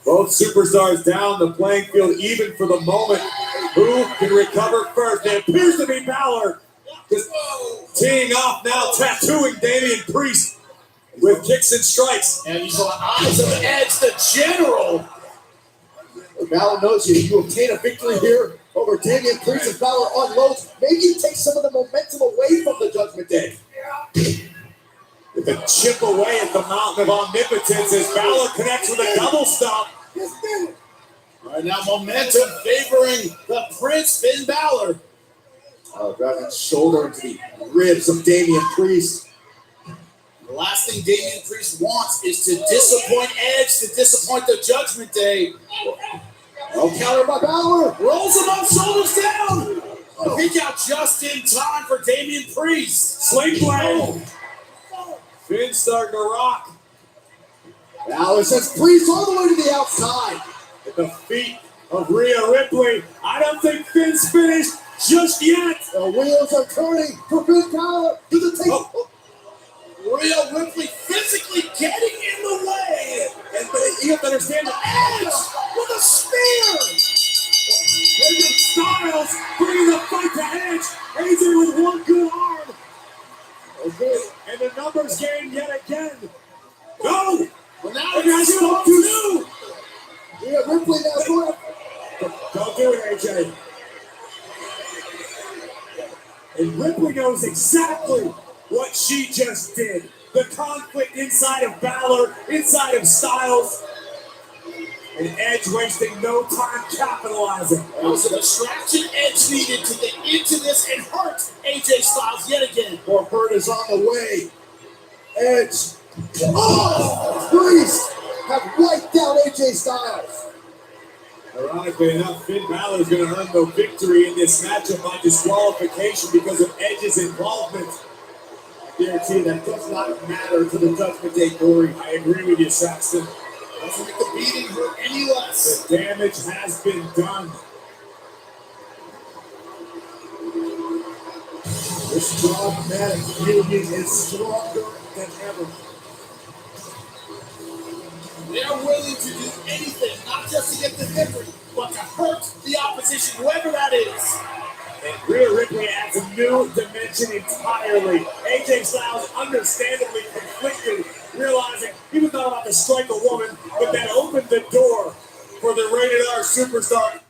Both superstars down the playing field even for the moment. Who can recover first? It appears to be Balor. Just teeing off now, tattooing Damian Priest with kicks and strikes. And you saw the eyes of Edge, the general. Balor knows you obtain a victory here over Damian Priest as Balor unloads. Maybe you take some of the momentum away from the Judgment Day. With a chip away at the mountain of omnipotence as Balor connects with a double stomp. All right, now momentum favoring the Prince, Finn Balor. Driving his shoulder into the ribs of Damian Priest. The last thing Damian Priest wants is to disappoint Edge, to disappoint the Judgment Day. Oh, counter by Balor. Rolls him up, shoulders down. A kick out just in time for Damian Priest. Sling blade. Finn starting to rock. Balor sends Priest all the way to the outside. At the feet of Rhea Ripley. I don't think Finn's finished just yet. The wheels are turning for Finn Balor. To the table. Rhea Ripley physically getting in the way. And you have to understand the Edge with a spear. AJ Styles bringing the fight to Edge. AJ with one good arm. Okay, and the numbers game yet again. Go! Well, now it's 2-2. Yeah, Ripley now going. Don't do it, AJ. And Ripley knows exactly what she just did. The conflict inside of Balor, inside of Styles. And Edge wasting no time capitalizing. It was a distraction Edge needed to get into this and hurt AJ Styles yet again. More hurt is on the way. Edge. Oh! Priest have wiped out AJ Styles. Ironically enough, Finn Balor is going to earn the victory in this matchup by disqualification because of Edge's involvement. I guarantee that does not matter to the Judgment Day, Corey. I agree with you, Saxton. Doesn't make the beating hurt any less. The damage has been done. This dogmatic union is stronger than ever. They're willing to do anything, not just to get the victory, but to hurt the opposition, whoever that is. And Rhea Ripley adds a new dimension entirely. AJ Styles understandably conflicted, realizing he was not about to strike a woman, but that opened the door for the rated R superstar.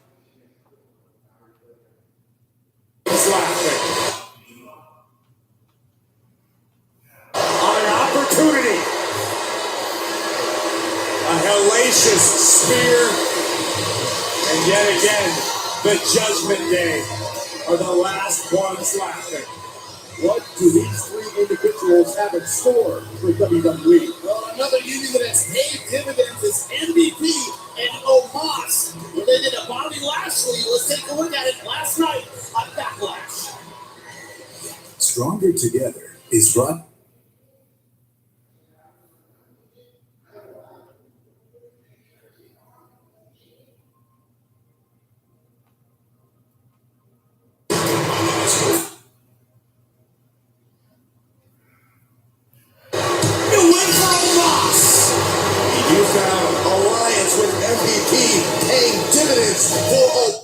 On an opportunity. A hellacious spear. And yet again, the Judgment Day are the last ones laughing. What do these three individuals have in store for WWE? Well, another union that has paid dividends is MVP and Omos. When they did a Bobby Lashley, let's take a look at it last night on Backlash. Stronger Together is brought. Alliance with MVP paying dividends for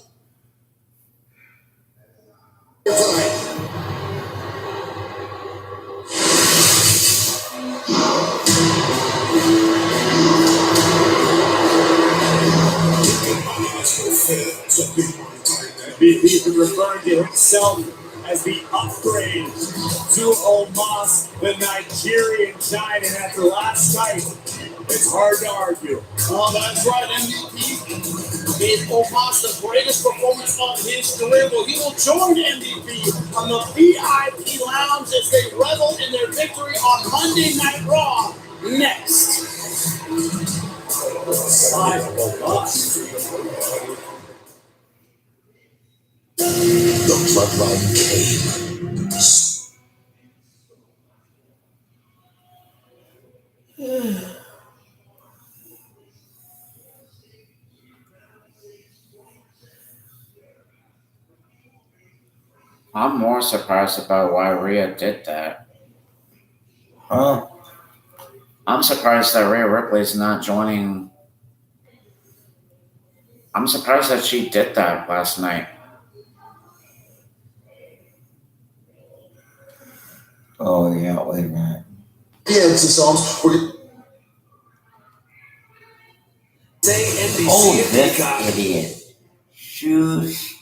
MVP been referring to himself as the upgrade to Omos, the Nigerian giant after last night. It's hard to argue. Oh, that's right. MVP gave Omos the greatest performance of his career. Well, he will join MVP on the VIP lounge as they revel in their victory on Monday Night Raw next. The bloodline came. I'm more surprised about why Rhea did that. Huh? I'm surprised that Rhea Ripley's not joining. I'm surprised that she did that last night. Oh, yeah, wait a minute. exosomes. We're gonna Oh, this idiot. Shoes.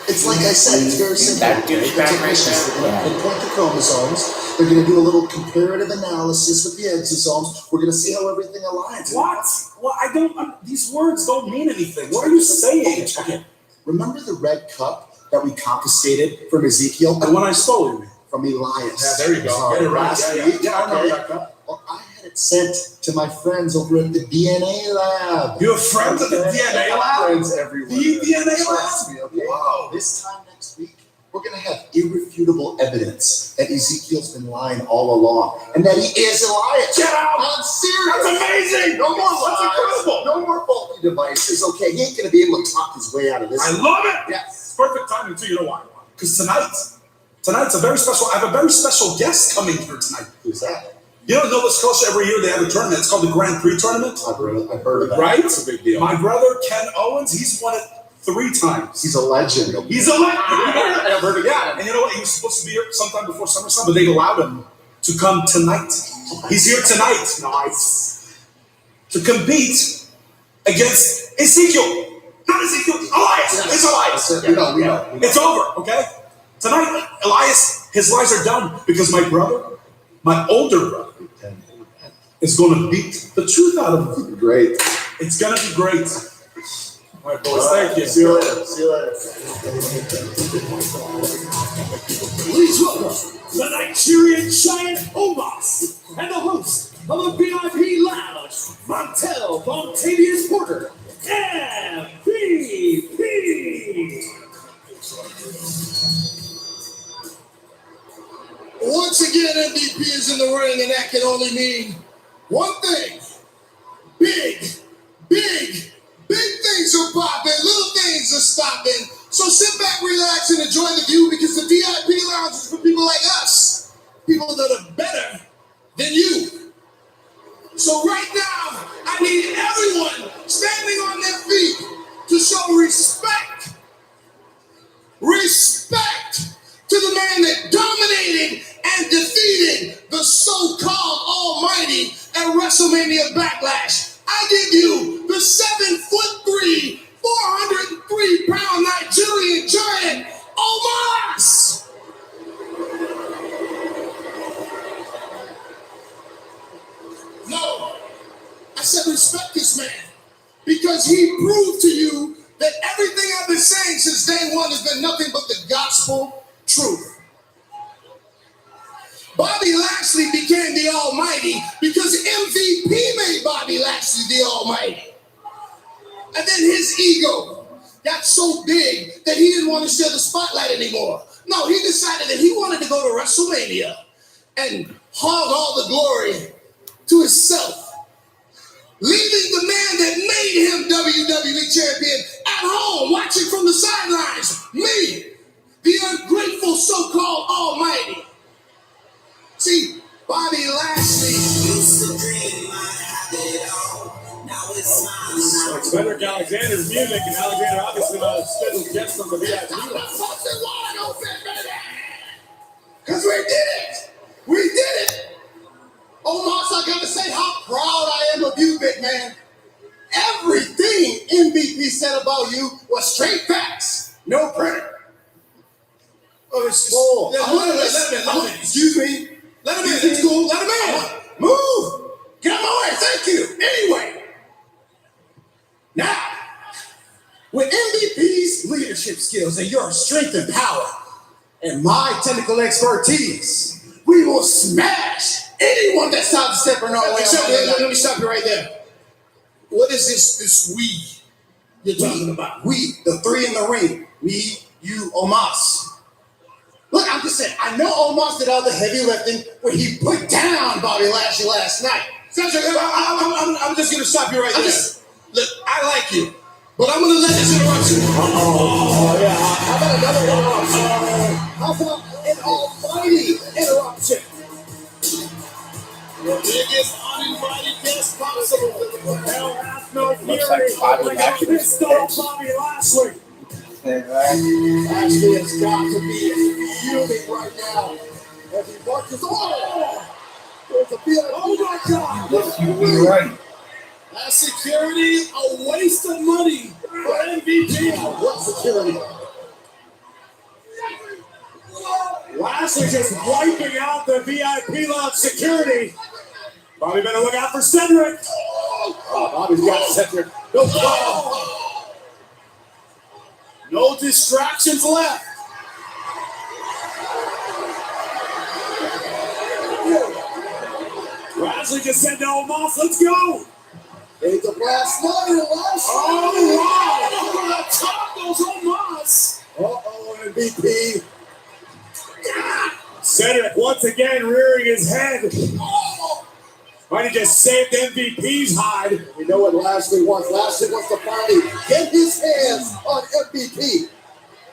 It's like I said, it's very simple. That douchebag right They're going to point the chromosomes. They're going to do a little comparative analysis with the exosomes. We're going to see how everything aligns. What? Well, I don't. These words don't mean anything. What are you saying? Okay. Remember the red cup that we confiscated from Ezekiel? The one I stole, you mean? From Elias. Yeah, there you go. Get it right. Last Yeah, week. yeah. I remember Okay. that cup. Well, I had it sent to my friends over at the DNA lab. You have friends at the DNA lab? Friends everywhere. The DNA Trust lab? me, okay? Whoa. This time next week, we're going to have irrefutable evidence that Ezekiel's been lying all along and that he is Elias. Get out! I'm serious. That's amazing! No more lies. That's incredible! No more faulty devices. Okay, he ain't going to be able to talk his way out of this. I love it! Yes. It's perfect timing, too. You know why? Because tonight's a very special, I have a very special guest coming here tonight. Who's that? You know, in Nova Scotia, every year they have a tournament. It's called the Grand Prix Tournament. I've heard of that. Right? It's a big deal. My brother, Ken Owens, he's won it 3 times. He's a legend. He's a legend. I've heard of Yeah, that. and you know what? He was supposed to be here sometime before SummerSlam, but they allowed him to come tonight. He's here tonight. Nice. To compete against Ezekiel. Not Ezekiel, Elias. Yes. It's Elias. That's it. We know. It's over, okay? Tonight, Elias, his lies are done because my brother, my older brother, is going to beat the truth out of him. Great. It's going to be great. All right, boys, thank you. See you later. See you later. Please welcome the Nigerian giant Omos and the host of the VIP Lounge, Montel Bontavious Porter, MVP. Once again, MVP is in the ring, and that can only mean one thing. Big things are popping, little things are stopping. So sit back, relax, and enjoy the view because the VIP Lounge is for people like us. People that are better than you. So right now, I need everyone standing on their feet to show respect. Respect to the man that dominated and defeated the so-called Almighty at WrestleMania Backlash. I give you the 7'3", 403-pound Nigerian giant, Omos! No, I said respect this man because he proved to you that everything I've been saying since day one has been nothing but the gospel truth. Bobby Lashley became the Almighty because MVP made Bobby Lashley the Almighty. And then his ego got so big that he didn't want to share the spotlight anymore. No, he decided that he wanted to go to WrestleMania and hog all the glory to himself, leaving the man that made him WWE champion at home, watching from the sidelines, me, the ungrateful so-called Almighty. See, Bobby Lashley used to dream I had it all. Now it's mine. It's Frederick Alexander's music, and Alexander obviously not a scheduled guest on the VIP. Wide open, baby! Because we did it! We did it! Omos, I gotta say how proud I am of you, big man. Everything MVP said about you was straight facts. No printer. Oh, it's just, let him in. Excuse me. Let him in. It's cool. Let him in. Move. Get out of my way. Thank you. Anyway. Now, with MVP's leadership skills and your strength and power and my technical expertise, we will smash anyone that stops stepping our way. Let me stop you right there. What is this we you're talking about? We, the three in the ring. Me, you, Omos. Look, I'm just saying, I know Omos did all the heavy lifting when he put down Bobby Lashley last night. I'm just going to stop you right there. Look, I like you, but I'm going to let this interrupt you. Oh, yeah. How about another one? How about an almighty interruption? The biggest uninvited guest possible. Hell hath no fury. Looks like Bobby Like a Lashley. pissed off Bobby Lashley. Ashley has got to be fuming right now as he watches. Oh there's a VIP. Oh my God! Yes, you'd be right. That security, a waste of money for MVP. What security? Lashley just wiping out the VIP lot security. Bobby better look out for Cedric. Oh, Bobby's got Cedric. No problem. No distractions left. Lashley just said no, Moss. Let's go. It's a blast line, Lash. Oh, wow. Over the top goes Omos. Uh-oh, MVP. Cedric once again rearing his head. Oh. Might have just saved MVP's hide. We know what Lashley wants. Lashley wants to finally get his hands on MVP.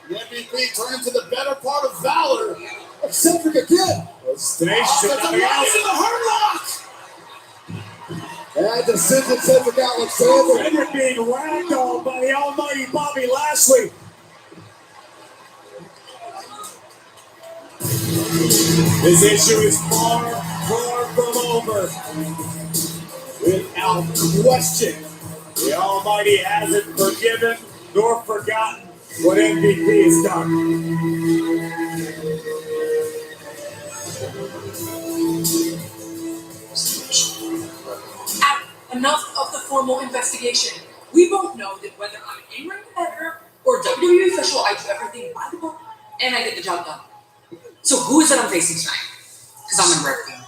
The MVP turned into the better part of Valor. Cedric again. Tenacious in the hurt lock. And decision Cedric Alexander. Cedric being ragdolled by the almighty Bobby Lashley. This issue is far from over. Without question, the Almighty hasn't forgiven nor forgotten what MVP has done. Enough of the formal investigation. We both know that whether I'm an in-ring competitor or WWE official, I do everything by the book and I get the job done. So who is it I'm facing tonight? Because I'm in rare form.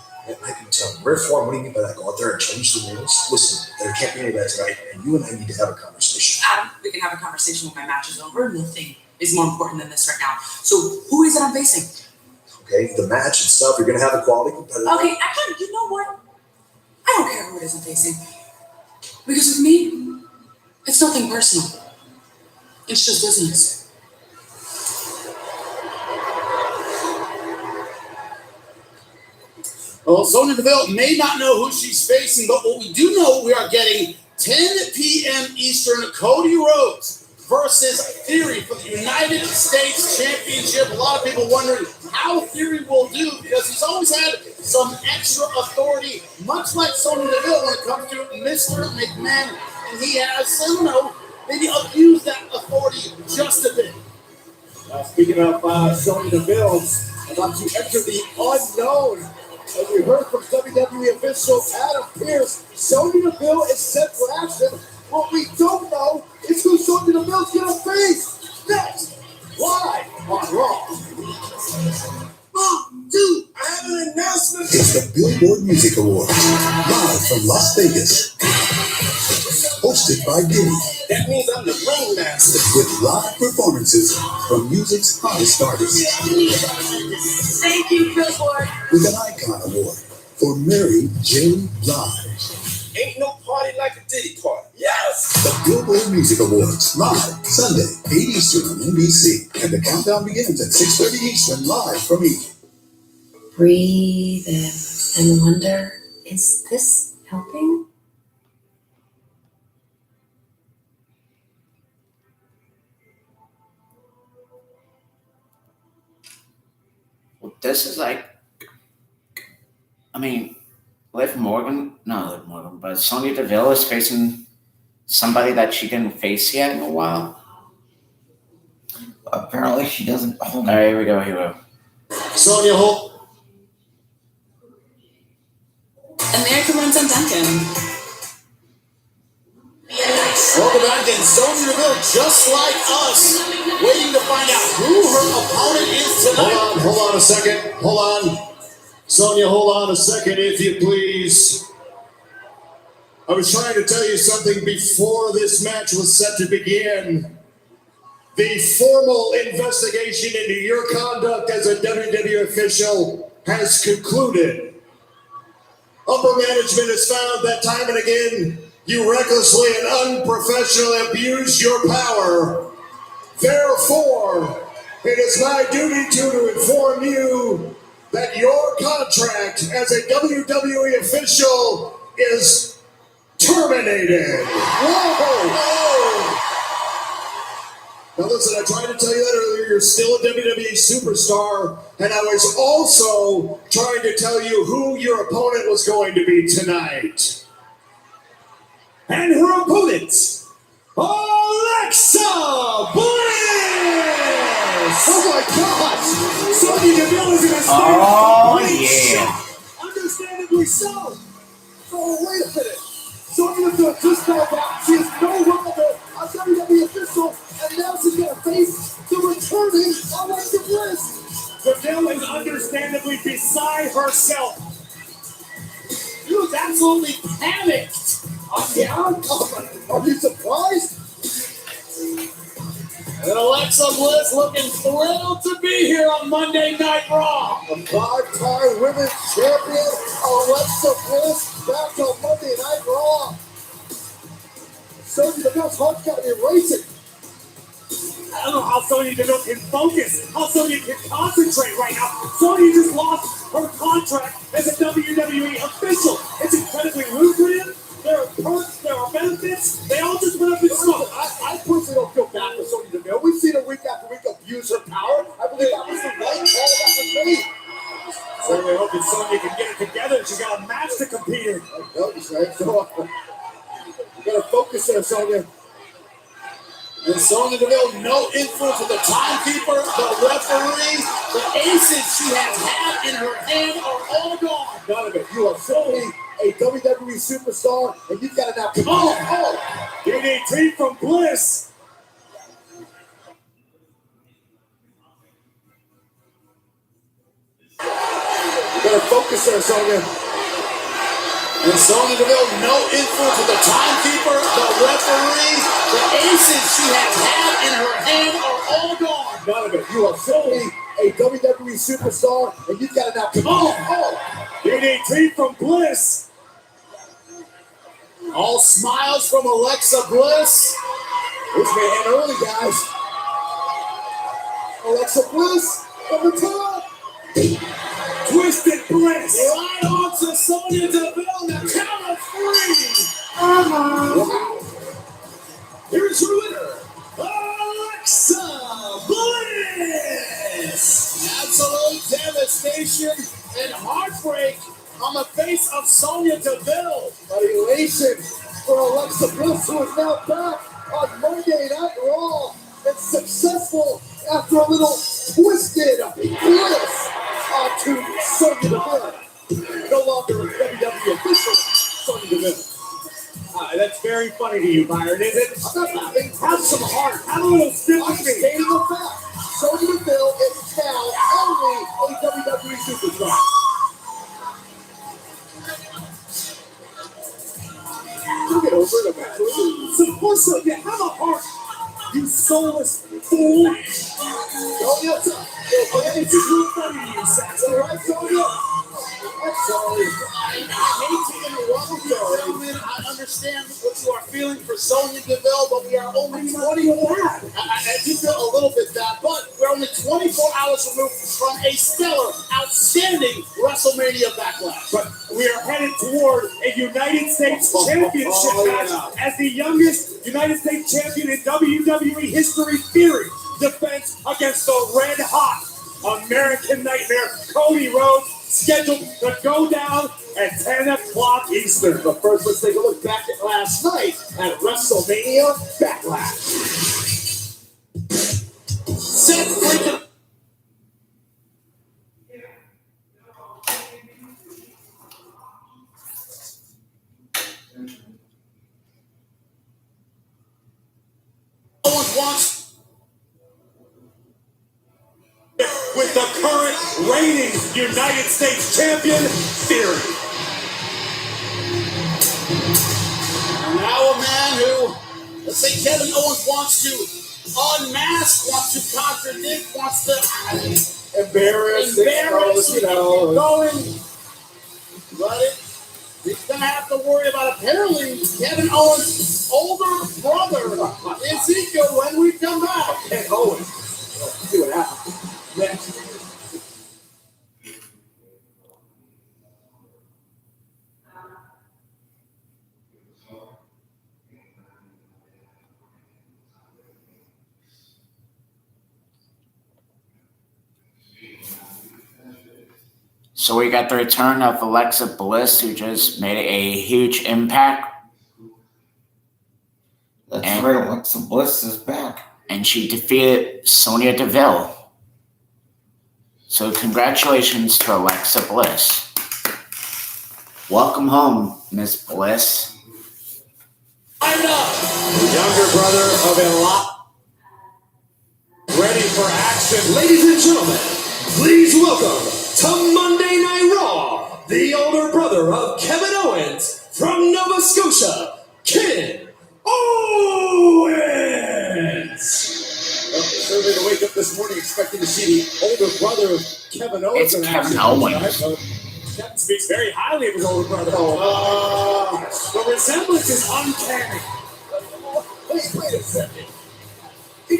I can tell. Rare form, what do you mean by that? Go out there and change the rules? Listen, there can't be any of that tonight, and you and I need to have a conversation. Adam, we can have a conversation when my match is over. Nothing is more important than this right now. So who is it I'm facing? Okay, the match itself, you're going to have a quality competitor. Okay, actually, you know what? I don't care who it is I'm facing. Because with me, it's nothing personal. It's just business. Well, Sonya Deville may not know who she's facing, but what we do know, we are getting 10 p.m. Eastern, Cody Rhodes versus Theory for the United States Championship. A lot of people wondering how Theory will do because he's always had some extra authority, much like Sonya Deville when it comes to Mr. McMahon. And he has, I don't know, maybe abused that authority just a bit. Speaking of Sonya Deville, about to enter the unknown. As we heard from WWE official Adam Pearce, Sonya Deville is set for action. What we don't know is who Sonya Deville's going to face next. Live on Raw. Dude, I have an announcement. It's the Billboard Music Awards, live from Las Vegas. Hosted by Diddy. That means I'm the ringmaster. With live performances from music's hottest artists. Thank you, Billboard. With an Icon Award for Mary J. Blige. Ain't no party like a Diddy party. Yes! The Billboard Music Awards, live Sunday, 8 Eastern on NBC. And the countdown begins at 6:30 Eastern, live from E! Breathe in and wonder, is this helping? Well, this is like, I mean, Liv Morgan, but Sonya Deville is facing somebody that she didn't face yet in a while. Apparently she doesn't. All right, here we go. Sonya, hold. America runs on Duncan. Welcome back, and Sonya Deville, just like us, waiting to find out who her opponent is tonight. Hold on a second. Hold on. Sonya, hold on a second, if you please. I was trying to tell you something before this match was set to begin. The formal investigation into your conduct as a WWE official has concluded. Upper management has found that time and again, you recklessly and unprofessionally abused your power. Therefore, it is my duty to inform you that your contract as a WWE official is terminated. Whoa! Now listen, I tried to tell you that earlier. You're still a WWE superstar, and I was also trying to tell you who your opponent was going to be tonight. And her opponent, Alexa Bliss! Oh my gosh! Sonya Deville is in a state of complete shock. Understandably so. Oh, wait a minute. Sonya Deville just found out she is no longer a WWE official, and now she's going to face the returning Alexa Bliss. Deville is understandably beside herself. She was absolutely panicked. Yeah? Are you surprised? And Alexa Bliss looking thrilled to be here on Monday Night Raw. A five-time women's champion, Alexa Bliss, back on Monday Night Raw. Sonya Deville's heart's got to be racing. I don't know how Sonya Deville can focus, how Sonya can concentrate right now. Sonya just lost her contract as a WWE official. It's incredibly lucrative. There are perks, there are benefits. They all just went up in smoke. I personally don't feel bad for Sonya Deville. We've seen her week after week abuse her power. I believe that was the right call that was made. So we're hoping Sonya can get it together. She's got a match to compete in. I know you say. So you gotta focus there, Sonya. And Sonya Deville, no influence with the timekeeper, the referee, the aces she has had in her hand are all gone. None of it. You are simply a WWE superstar, and you've got to now come on. DDT from Bliss. You gotta focus there, Sonya. And Sonya Deville, no influence with the timekeeper, the referee, the aces she has had in her hand are all gone. None of it. You are simply a WWE superstar, and you've got to now come on. DDT from Bliss. All smiles from Alexa Bliss. This may end early, guys. Alexa Bliss from the top. Twisted Bliss. Right on to Sonya Deville. The count of three. Wow. Here's your winner, Alexa Bliss. Absolute devastation and heartbreak on the face of Sonya Deville. But elation for Alexa Bliss, who is now back on Monday Night Raw and successful after a little twisted bliss to Sonya Deville. No longer a WWE official, Sonya Deville. That's very funny to you, Byron, is it? I'm not laughing. Have some heart. Have a little sympathy. I'm stating the fact. Sonya Deville is now only a WWE superstar. You'll get over it eventually. So, Sonya, have a heart. You soulless fool. Sonya, it's just real funny to you, Sax. All right, Sonya? I'm sorry. I hate to interrupt you, gentlemen. I understand what you are feeling for Sonya Deville, but we are only 24. I do feel a little bit bad, but we're only 24 hours removed from a stellar, outstanding WrestleMania backlash. But we are headed toward a United States Championship match as the youngest United States champion in WWE history. Theory defense against the red-hot American Nightmare, Cody Rhodes, scheduled to go down at 10 o'clock Eastern. But first, let's take a look back at last night at WrestleMania Backlash. Seth Freakin' Owens wants with the current reigning United States champion, Theory. And now a man who, let's say Kevin Owens wants to unmask, wants to contradict, wants to embarrass, you know, going. But he's going to have to worry about apparently Kevin Owens' older brother, Ezekiel, when we come back. And Owens. See what happens next. So we got the return of Alexa Bliss, who just made a huge impact. That's right, Alexa Bliss is back. And she defeated Sonya Deville. So congratulations to Alexa Bliss. Welcome home, Miss Bliss. I'm up. The younger brother of Elot. Ready for action. Ladies and gentlemen, please welcome to Monday Night Raw, the older brother of Kevin Owens from Nova Scotia, Ken Owens. Certainly to wake up this morning expecting to see the older brother of Kevin Owens. It's Kevin Owens. Kevin speaks very highly of his older brother. The resemblance is uncanny. Wait a second.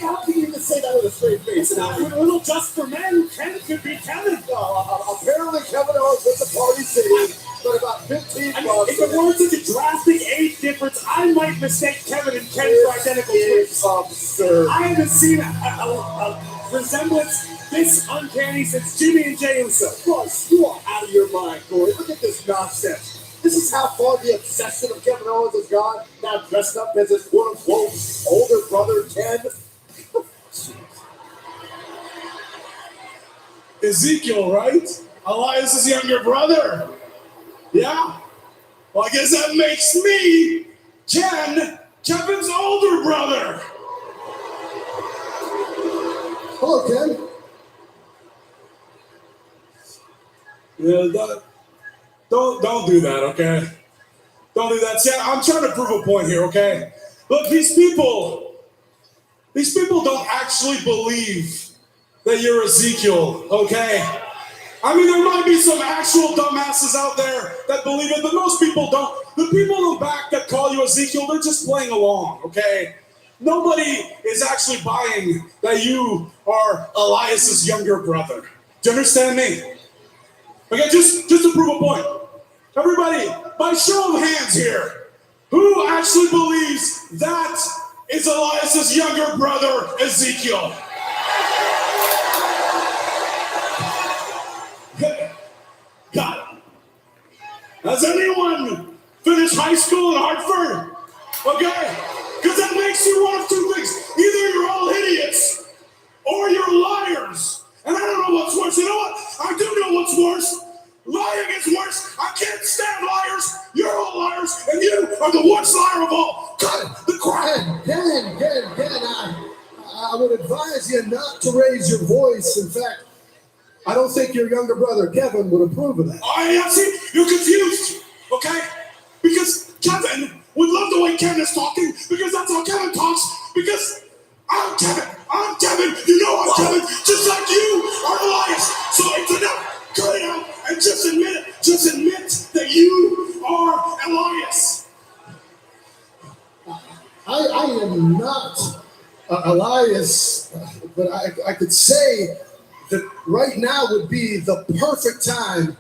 How can you even say that with a straight face? Now, with a little just for men, Ken could be Kevin. Apparently, Kevin Owens was the Party City, but about 15 bucks. If it weren't such a drastic age difference, I might mistake Kevin and Ken for identical twins. Absurd. I haven't seen a resemblance this uncanny since Jimmy and Jay Uso. Plus, you are out of your mind, Corey. Look at this nonsense. This is how far the obsession of Kevin Owens has gone. Now dressed up as his quote-unquote older brother, Ken. Ezekiel, right? Elias's younger brother. Yeah? Well, I guess that makes me Ken, Kevin's older brother. Hello, Ken. Yeah, don't do that, okay? Don't do that. See, I'm trying to prove a point here, okay? Look, these people don't actually believe that you're Ezekiel, okay? I mean, there might be some actual dumbasses out there that believe it, but most people don't. The people in the back that call you Ezekiel, they're just playing along, okay? Nobody is actually buying that you are Elias's younger brother. Do you understand me? Okay, just to prove a point. Everybody, by show of hands here, who actually believes that is Elias's younger brother, Ezekiel? Got it. Has anyone finished high school in Hartford? Okay? Because that makes you one of two things. Either you're all idiots or you're liars. And I don't know what's worse. You know what? I do know what's worse. Lying is worse. I can't stand liars. You're all liars, and you are the worst liar of all. Cut it. The crap. Ken, I would advise you not to raise your voice. In fact, I don't think your younger brother, Kevin, would approve of that. Oh, yeah, see, you're confused, okay? Because Kevin would love the way Kevin is talking, because that's how Kevin talks, because I'm Kevin, you know I'm Kevin, just like you are Elias. So it's enough. Cut it out and just admit it. Just admit that you are Elias. I am not Elias, but I could say that right now would be the perfect time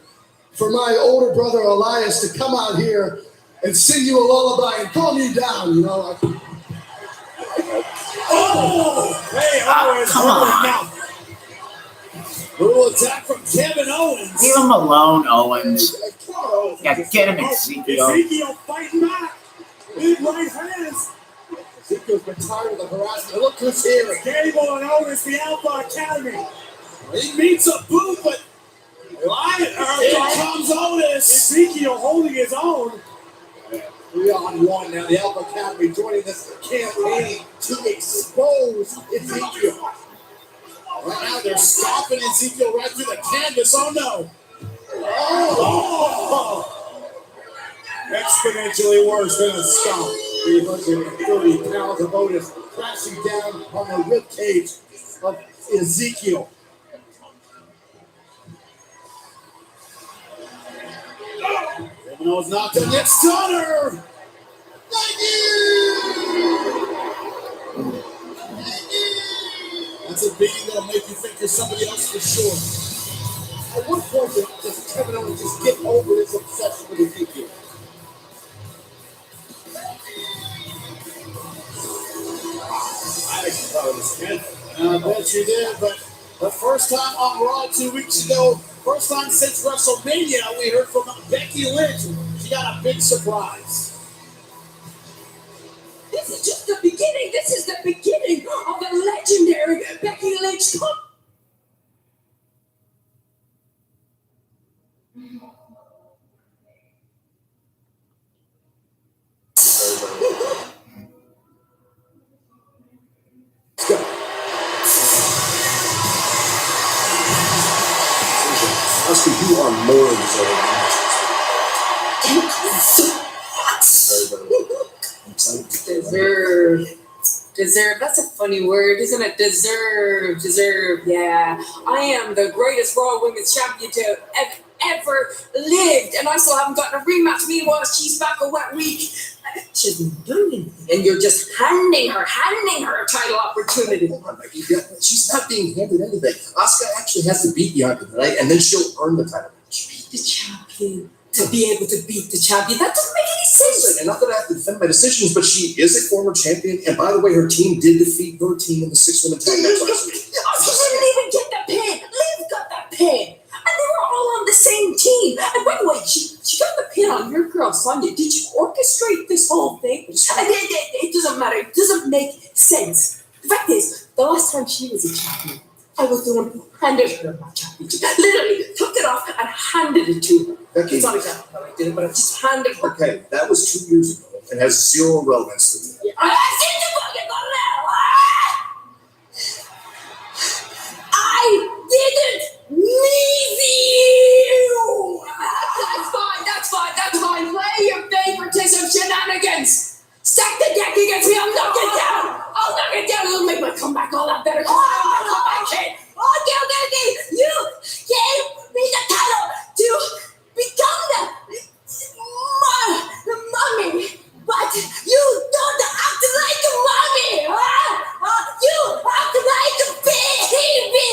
for my older brother Elias to come out here and sing you a lullaby and calm you down, you know. Hey, Owens, come on. now. Little attack from Kevin Owens. Leave him alone, Owens. Yeah, get him, Ezekiel. Ezekiel fighting back. Big right hands. Ezekiel's been tired of the harassment. Look who's here. Gable and Owens, the Alpha Academy. He meets a boot, but here comes Otis. Ezekiel holding his own. 3-on-1 now. The Alpha Academy joining this campaign to expose Ezekiel. Right now they're stopping Ezekiel right through the canvas. Oh no! Oh! Exponentially worse than a stomp. 330 pounds of Otis crashing down on the ribcage of Ezekiel. Kevin Owens knocked him yet. Stunner! Thank you! That's a beating that'll make you think you're somebody else for sure. At what point does Kevin Owens just get over his obsession with Ezekiel? I thought it was Ken. I bet you did, but let's First time on Raw 2 weeks ago. First time since WrestleMania we heard from Becky Lynch. She got a big surprise. This is just the beginning. This is the beginning of the legendary Becky Lynch. Oscar, you are more than deserving. Thank you so much. Deserve. That's a funny word, isn't it? Deserve. Yeah. I am the greatest Raw Women's Champion to have ever lived, and I still haven't gotten a rematch. Meanwhile, she's back a wet week. She hasn't done anything, and you're just handing her a title opportunity. Hold on, Becky. She's not being handed anything. Asuka actually has to beat Bianca tonight, and then she'll earn the title. Beat the champion. To be able to beat the champion. That doesn't make any sense. And not that I have to defend my decisions, but she is a former champion. And by the way, her team did defeat your team in the 6-woman tag match last week. Oh, she didn't even get the pin. Liv got that pin. And they were all on the same team. And by the way, she got the pin on your girl, Sonya. Did you orchestrate this whole thing? It doesn't matter. It doesn't make sense. The fact is, the last time she was a champion, I was the one who handed her my championship. Literally took it off and handed it to her. Becky. It's not exactly how I did it, but I just handed her. Okay, that was 2 years ago and has zero relevance to me. I didn't leave you! That's fine. Play your favoritism shenanigans! Stack the deck against me, I'll knock it down! It'll make my comeback all that better. Comeback, kid! Okay, you gave me the title to become the mommy, but you don't act like a mommy! You act like a baby!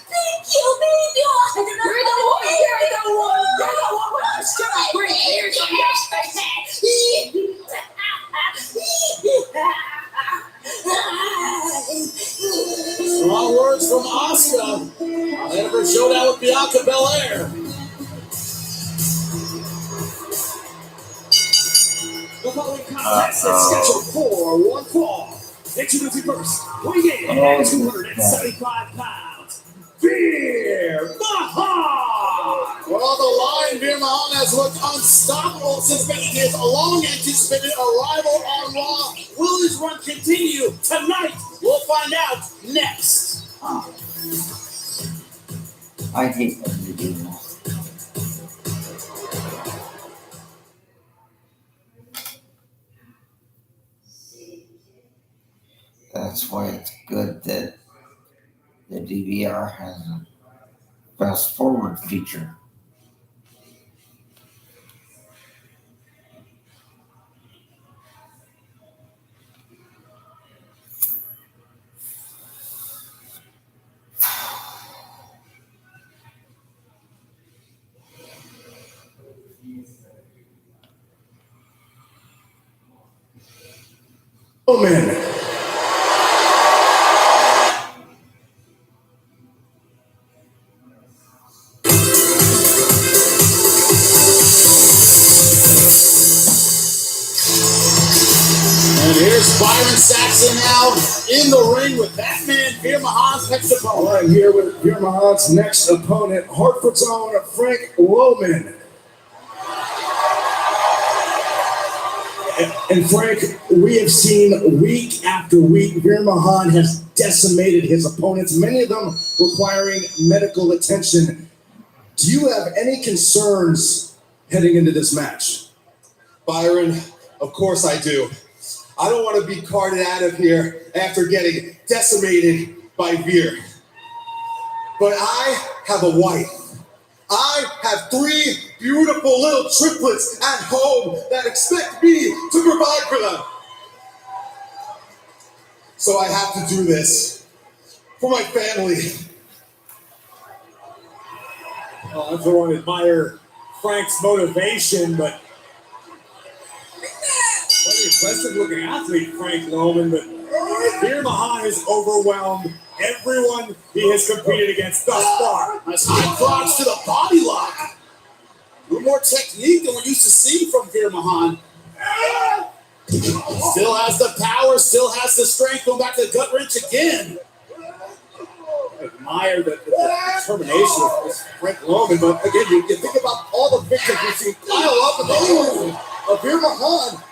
Thank you, baby! You're the one! I'm great ears on your face! Strong words from Asuka. Ahead of her showdown with Bianca Belair. The following contest is scheduled for one fall. Introducing first, weighing in at 275 pounds, Veer Mahan. Well, the Lion Veer Mahan has looked unstoppable since making his long-anticipated arrival on Raw. Will his run continue tonight? We'll find out next. I hate when you do that. That's why it's good that the DVR has a fast forward feature. Oh, man. And here's Byron Saxon now in the ring with that man, Veer Mahan's next opponent. I'm here with Veer Mahan's next opponent, Hartford's own Frank Loman. And Frank, we have seen week after week, Veer Mahan has decimated his opponents, many of them requiring medical attention. Do you have any concerns heading into this match? Byron, of course I do. I don't want to be carted out of here after getting decimated by Veer. But I have a wife. I have 3 beautiful little triplets at home that expect me to provide for them. So I have to do this for my family. Well, everyone admire Frank's motivation, but very impressive looking athlete, Frank Loman, but Veer Mahaan has overwhelmed everyone he has competed against thus far. Nice high crotch to the body lock. A little more technique than we're used to seeing from Veer Mahaan. Still has the power, still has the strength. Going back to the gut wrench again. I admire the determination of Frank Loman, but again, you think about all the victims we've seen pile up in the hands of Veer Mahaan.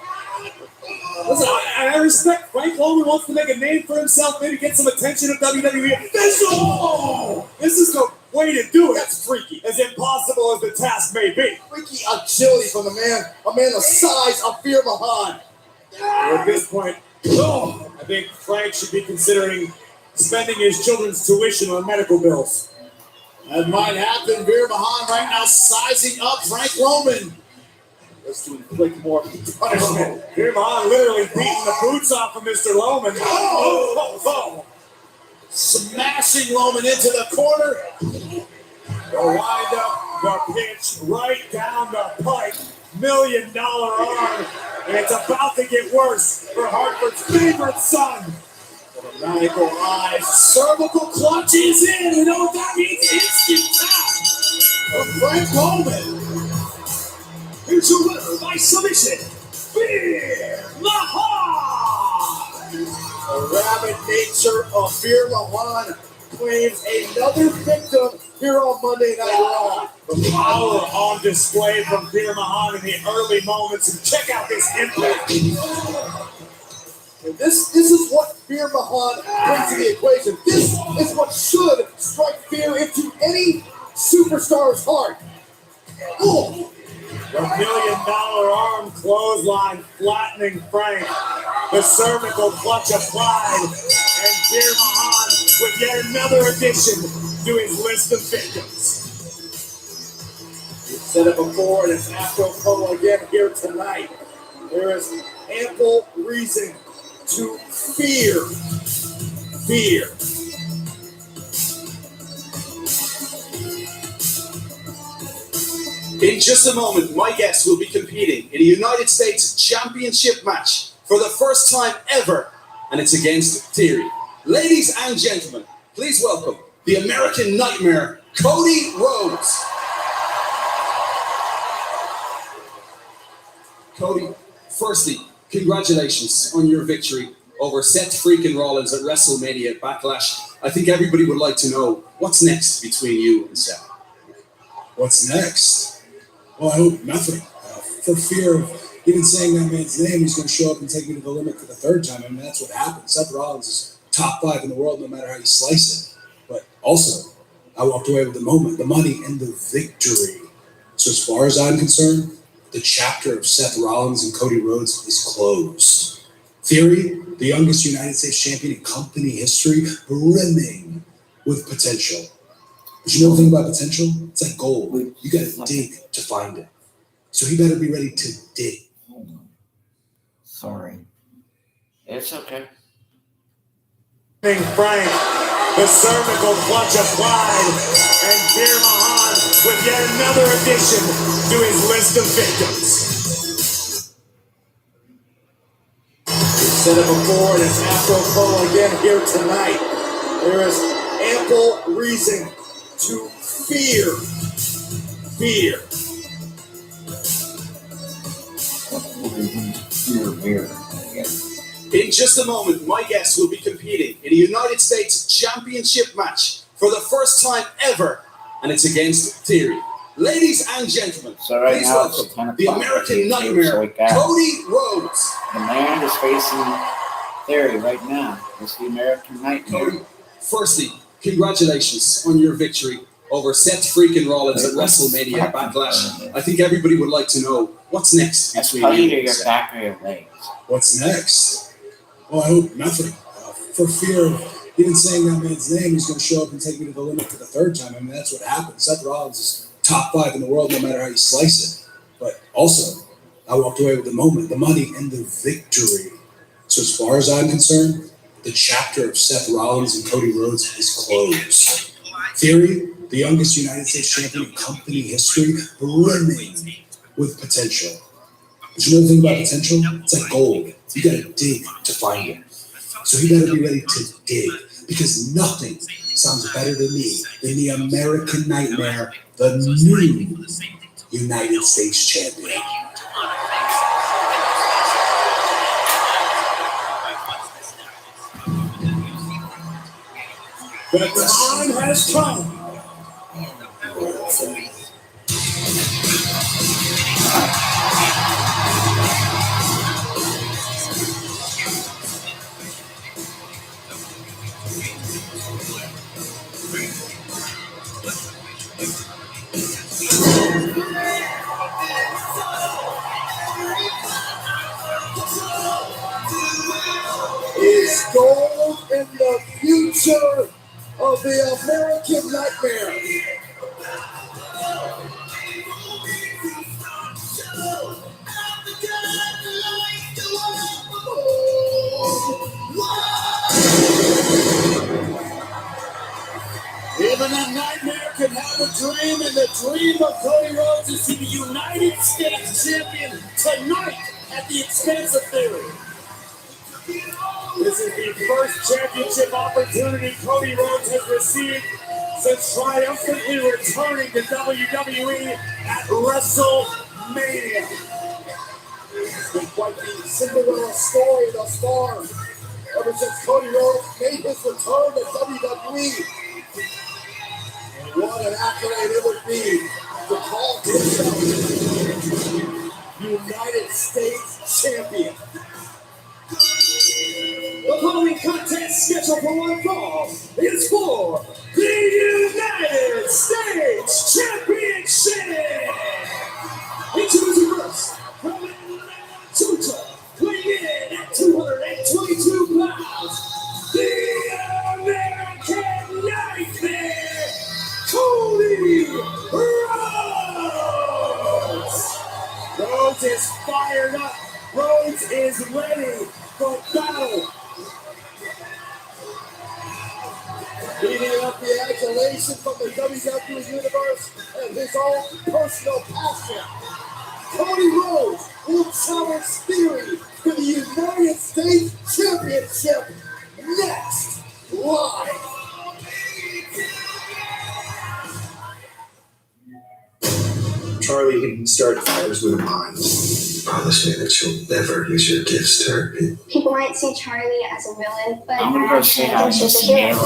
Listen, I respect Frank Loman wants to make a name for himself, maybe get some attention of WWE official. Oh, this is the way to do it. That's freaky. As impossible as the task may be. Freaky agility from a man the size of Veer Mahaan. At this point, I think Frank should be considering spending his children's tuition on medical bills. That might happen. Veer Mahaan right now sizing up Frank Loman. Just to inflict more punishment. Veer Mahaan literally beating the boots off of Mr. Loman. Smashing Loman into the corner. The wind up, the pitch right down the pipe. $1 million arm. And it's about to get worse for Hartford's favorite son. The maniacal eyes. Cervical clutch is in. You know what that means? Instant tap from Frank Loman. Here's your winner by submission, Veer Mahaan. The rabid nature of Veer Mahaan claims another victim here on Monday Night Raw. The power on display from Veer Mahaan in the early moments, and check out this impact. And this is what Veer Mahaan brings to the equation. This is what should strike fear into any superstar's heart. Oh. The $1 million arm clothesline flattening Frank. The cervical clutch applied. And Veer Mahaan with yet another addition to his list of victims. We've said it before, and it's apropos again here tonight. There is ample reason to fear. Fear. In just a moment, my guests will be competing in a United States Championship match for the first time ever, and it's against Theory. Ladies and gentlemen, please welcome the American Nightmare, Cody Rhodes. Cody, firstly, congratulations on your victory over Seth freaking Rollins at WrestleMania Backlash. I think everybody would like to know what's next between you and Seth. What's next? Well, I hope nothing. For fear of even saying that man's name, he's going to show up and take me to the limit for the third time. I mean, that's what happened. Seth Rollins is top 5 in the world, no matter how you slice it. But also, I walked away with the moment, the money, and the victory. So as far as I'm concerned, the chapter of Seth Rollins and Cody Rhodes is closed. Theory, the youngest United States champion in company history, brimming with potential. But you know the thing about potential? It's like gold. You got to dig to find it. So he better be ready to dig. Sorry. It's okay. Frank, the cervical clutch applied, and Veer Mahaan with yet another addition to his list of victims. We've said it before, and it's apropos again here tonight. There is ample reason to fear. Fear. In just a moment, my guests will be competing in a United States Championship match for the first time ever, and it's against Theory. Ladies and gentlemen, So right please now it's at 10 welcome o'clock. the American So Nightmare, we got Cody Rhodes. the man is facing Theory right now. It's the American Nightmare. Cody, firstly, congratulations on your victory over Seth freaking Rollins at WrestleMania Backlash. I think everybody would like to know what's next That's between probably you to and your Seth. back or your legs. What's next? Well, I hope nothing. For fear of even saying that man's name, he's going to show up and take me to the limit for the third time. I mean, that's what happened. Seth Rollins is top 5 in the world, no matter how you slice it. But also, I walked away with the moment, the money, and the victory. So as far as I'm concerned, the chapter of Seth Rollins and Cody Rhodes is closed. Theory, the youngest United States champion in company history, brimming with potential. But you know the thing about potential? It's like gold. You got to dig to find it. So he better be ready to dig, because nothing sounds better to me than the American Nightmare, the new United States champion. The time has come. Is gold in the future of the American Nightmare. Even a nightmare can have a dream, and the dream of Cody Rhodes is to be United States champion tonight at the expense of Theory. This is the first championship opportunity Cody Rhodes has received since triumphantly returning to WWE at WrestleMania. It's been quite the Cinderella story thus far, ever since Cody Rhodes made his return to WWE. And what an accolade it would be to call himself United States champion. The following contest scheduled for one fall is for the United States Championship. Introducing first, from Atlanta, Georgia, weighing in at 222 pounds, the American Nightmare, Cody Rhodes. Rhodes is fired up. Rhodes is ready for battle. Beating up the adulation from the WWE Universe and his own personal passion, Cody Rhodes will challenge Theory for the United States Championship next live. Charlie can start fires with a mind. Promise me that you'll never use your gifts to hurt me. People might see Charlie as a villain, but I'm gonna go see how he's just a this hero.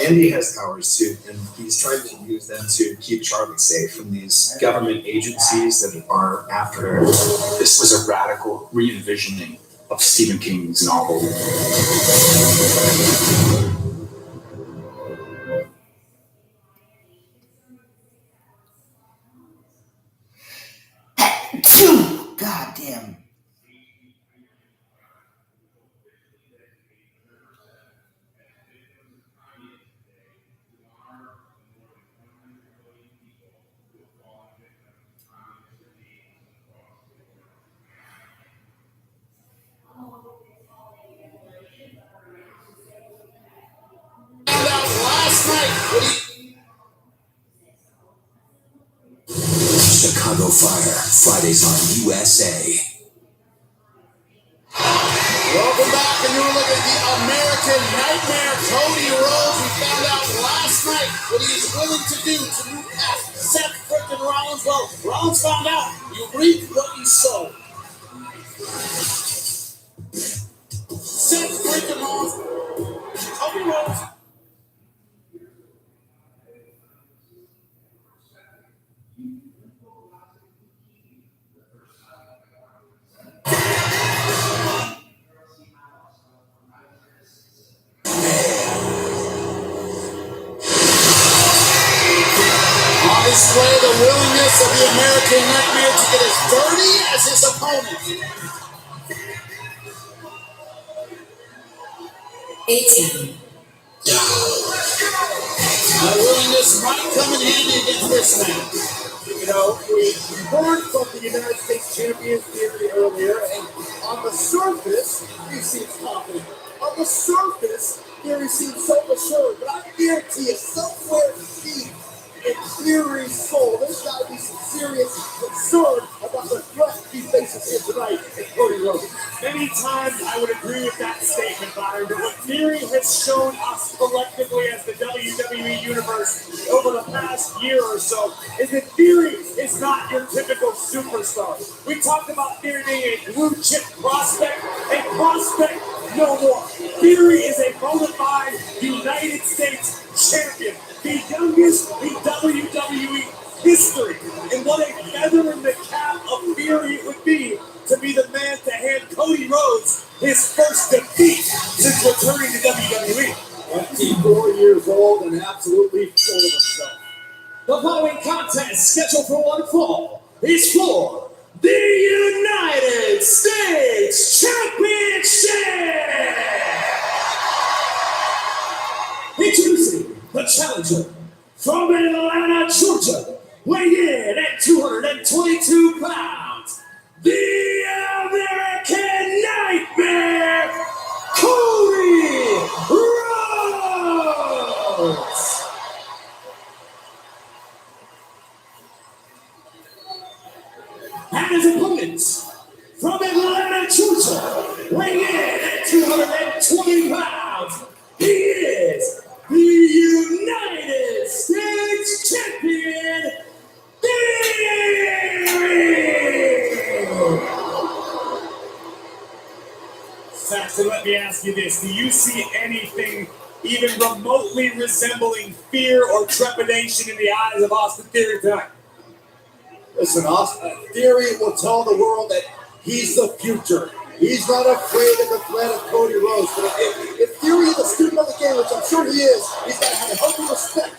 Andy has powers too, and he's trying to use them to keep Charlie safe from these government agencies that are after her. This was a radical re-envisioning of Stephen King's novel. God damn. Chicago Fire, Fridays on USA. Welcome back, and you're looking at the American Nightmare, Cody Rhodes. We found out last night what he's willing to do to move past Seth frickin' Rollins. Well, Rollins found out you reap what you sow. Seth frickin' Rollins, Cody Rhodes. On display the willingness of the American Nightmare to get as dirty as his opponent. 18. My willingness might come in handy against this man. You know, we heard from the United States Champion Theory earlier, and on the surface, he seems confident. On the surface, Theory seems so assured, but I guarantee you, somewhere deep in Theory's soul. There's got to be some serious concern about the threat he faces here tonight in Cody Rhodes. Many times I would agree with that statement, Byron, but what Theory has shown us collectively as the WWE Universe over the past year or so is that Theory is not your typical superstar. We talked about Theory being a blue chip prospect, a prospect no more. Theory is a bona fide United States champion, the youngest in WWE history. And what a feather in the cap of Theory it would be to be the man to hand Cody Rhodes his first defeat since returning to WWE. 24 years old and absolutely full of himself. The following contest, scheduled for one fall, is for the United States Championship! Introducing the challenger from Atlanta, Georgia, weighing in at 222 pounds, the American Nightmare, Cody Rhodes! And his opponents from Atlanta, Georgia, weighing in at 220 pounds, he is the United States Champion, Saxon, let me ask you this. Do you see anything even remotely resembling fear or trepidation in the eyes of Austin Theory tonight? Listen, Theory will tell the world that he's the future. He's not afraid of the threat of Cody Rhodes. But if Theory is a student of the game, which I'm sure he is, he's got to have a healthy respect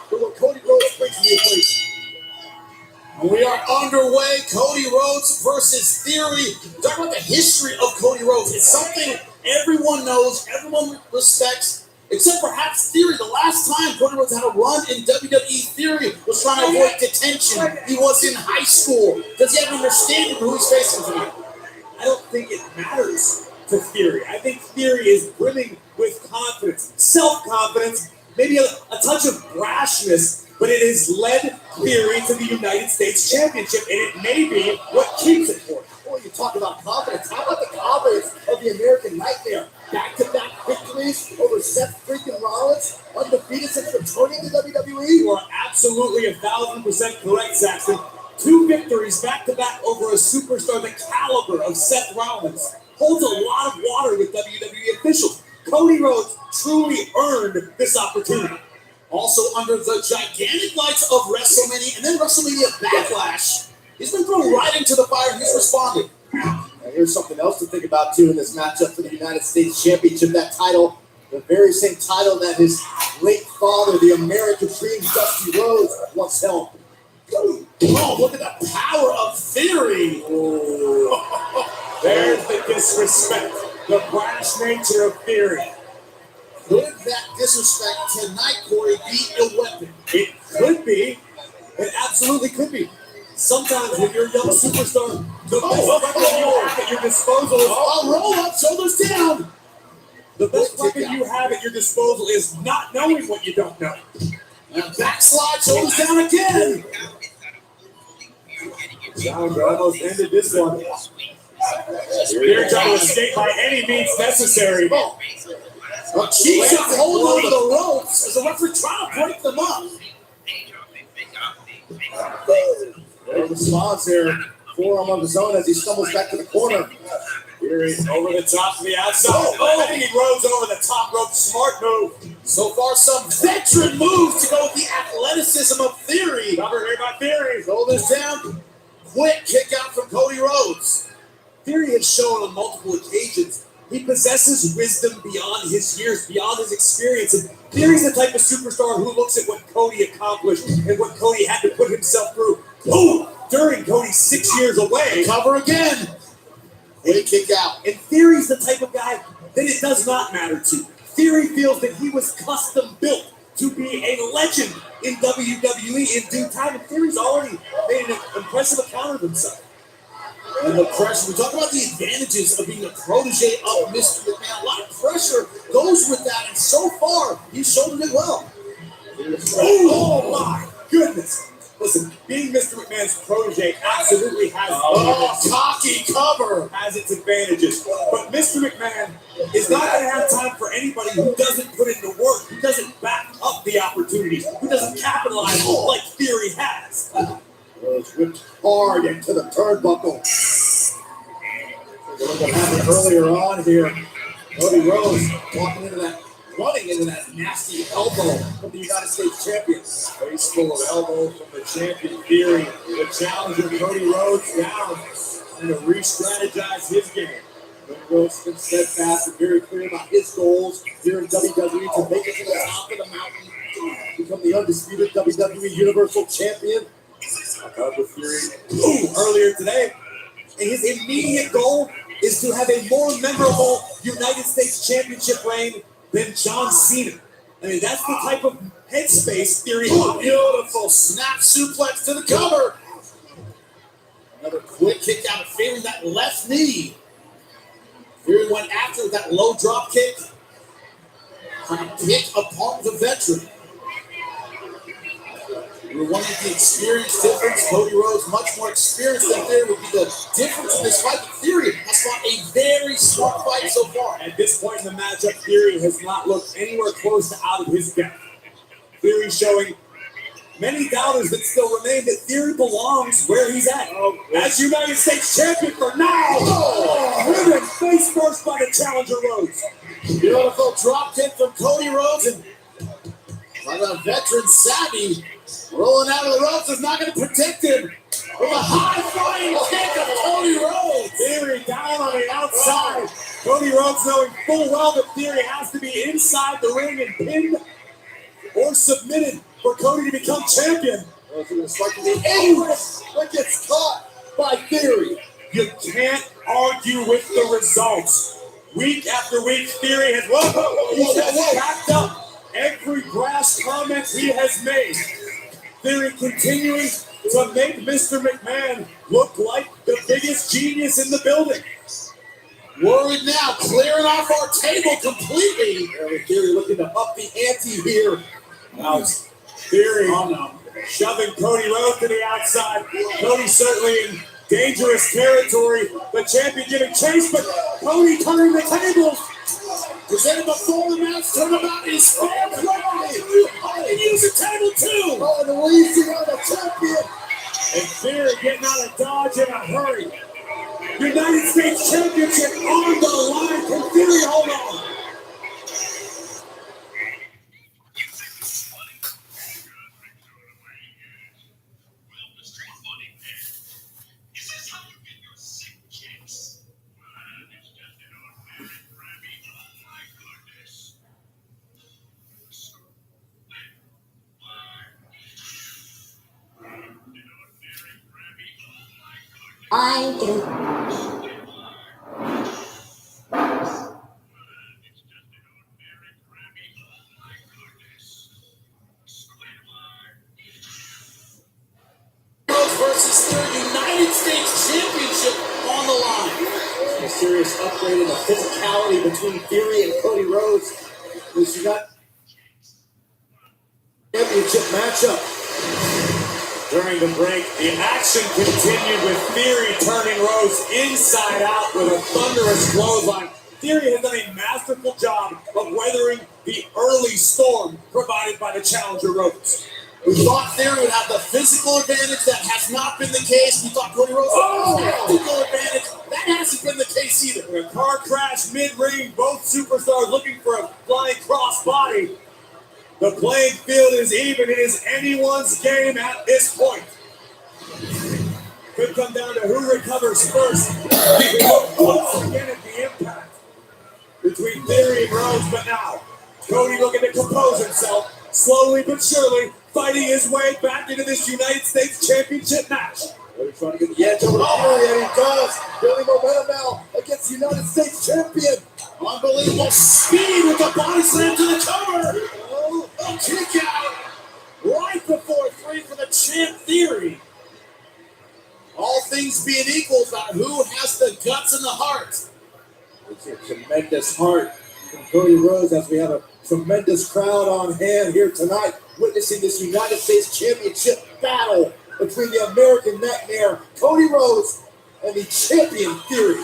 for what Cody Rhodes brings to the equation. We are underway. Cody Rhodes versus Theory. Talk about the history of Cody Rhodes. It's something everyone knows, everyone respects, except perhaps Theory. The last time Cody Rhodes had a run in WWE, Theory was trying to avoid detention. He was in high school. Does he have an understanding of who he's facing tonight? I don't think it matters to Theory. I think Theory is brimming with confidence, self-confidence, maybe a touch of brashness, but it has led Theory to the United States Championship, and it may be what keeps it for him. Boy, you talk about confidence. How about the confidence of the American Nightmare? Back-to-back victories over Seth freaking Rollins, undefeated since returning to WWE. You are absolutely 1,000% correct, Saxon. 2 victories back-to-back over a superstar the caliber of Seth Rollins holds a lot of water with WWE officials. Cody Rhodes truly earned this opportunity. Also under the gigantic lights of WrestleMania and then WrestleMania Backlash, he's been thrown right into the fire and he's responded. Now, here's something else to think about, too, in this matchup for the United States Championship. That title, the very same title that his late father, the American Dream, Dusty Rhodes, once held. Oh, look at the power of Theory. Oh, there's the disrespect, the brash nature of Theory. Could that disrespect tonight, Corey, be a weapon? It could be. It absolutely could be. Sometimes when you're a young superstar, the best weapon you have at your disposal is roll up, shoulders down. The best weapon you have at your disposal is not knowing what you don't know. And backslide, shoulders down again. John almost ended this one. They're trying to escape by any means necessary. She's got hold over the ropes as the referee trying to break them up. There's response here. Forearm on the zone as he stumbles back to the corner. Theory over the top to the outside. Oh, and he rose over the top rope. Smart move. So far, some veteran moves to go with the athleticism of Theory. Covered here by Theory. Shoulders down. Quick kick out from Cody Rhodes. Theory has shown on multiple occasions he possesses wisdom beyond his years, beyond his experience. And Theory's the type of superstar who looks at what Cody accomplished and what Cody had to put himself through. Boom! During Cody's 6 years away. Cover again. Quick kick out. And Theory's the type of guy that it does not matter to. Theory feels that he was custom built to be a legend in WWE in due time. And Theory's already made an impressive account of himself. And the pressure, we talk about the advantages of being a protege of Mr. McMahon. A lot of pressure goes with that, and so far, he's shouldered it well. Oh my goodness! Listen, being Mr. McMahon's protege absolutely has cocky cover has its advantages. But Mr. McMahon is not going to have time for anybody who doesn't put in the work, who doesn't back up the opportunities, who doesn't capitalize like Theory has. Rose whipped hard into the turnbuckle. Look what happened earlier on here. Cody Rhodes running into that nasty elbow from the United States champion. Face full of elbows from the champion Theory. The challenger Cody Rhodes down and to re-strategize his game. Cody Rhodes has been steadfast and very clear about his goals here in WWE to make it to the top of the mountain, become the undisputed WWE Universal Champion. With Theory earlier today, and his immediate goal is to have a more memorable United States Championship reign than John Cena. I mean, that's the type of headspace Theory has. Beautiful snap suplex to the cover. Another quick kick out of Theory, that left knee. Theory went after with that low drop kick. Trying to pick apart the veteran. We're wanting the experience difference. Cody Rhodes, much more experienced than Theory, would be the difference in this fight. But Theory has fought a very smart fight so far. At this point in the matchup, Theory has not looked anywhere close to out of his depth. Theory showing many doubters that still remain that Theory belongs where he's at. As United States champion for now. Driven face first by the challenger Rhodes. Beautiful drop kick from Cody Rhodes, and like a veteran savvy, rolling out of the ropes is not going to protect him. With a high flying kick of Cody Rhodes. Theory down on the outside. Cody Rhodes knowing full well that Theory has to be inside the ring and pinned or submitted for Cody to become champion. Rhodes going to start to the English, but gets caught by Theory. You can't argue with the results. Week after week, Theory has backed up every brash comment he has made. Theory continuing to make Mr. McMahon look like the biggest genius in the building. Worried now, clearing off our table completely. Theory looking to up the ante here. Now, Theory shoving Cody Rhodes to the outside. Cody certainly in dangerous territory. The champion giving chase, but Cody turning the tables. Presented before the match, turnabout is fair play. He used the table too. Oh, the releasing of the champion. And Theory getting out of Dodge in a hurry. United States Championship on the line. Can Theory hold on? I do. Versus their United States Championship on the line. A serious upgrade in the physicality between Theory and Cody Rhodes. This got championship matchup. During the break, the action continued with Theory turning Rhodes inside out with a thunderous clothesline. Theory has done a masterful job of weathering the early storm provided by the challenger Rhodes. We thought Theory would have the physical advantage. That has not been the case. We thought Cody Rhodes would have the physical advantage. That hasn't been the case either. A car crash mid-ring, both superstars looking for a flying crossbody. The playing field is even. It is anyone's game at this point. Could come down to who recovers first. Once again at the impact between Theory and Rhodes, but now Cody looking to compose himself, slowly but surely fighting his way back into this United States Championship match. Cody's trying to get the edge over Theory, and he does. Building momentum now against the United States Champion. Unbelievable speed with the body slam to the cover. Oh, a kick out right before 3 for the champ Theory. All things being equal, about who has the guts and the heart. It's a tremendous heart from Cody Rhodes as we have a tremendous crowd on hand here tonight, witnessing this United States Championship battle between the American Nightmare, Cody Rhodes, and the Champion Theory.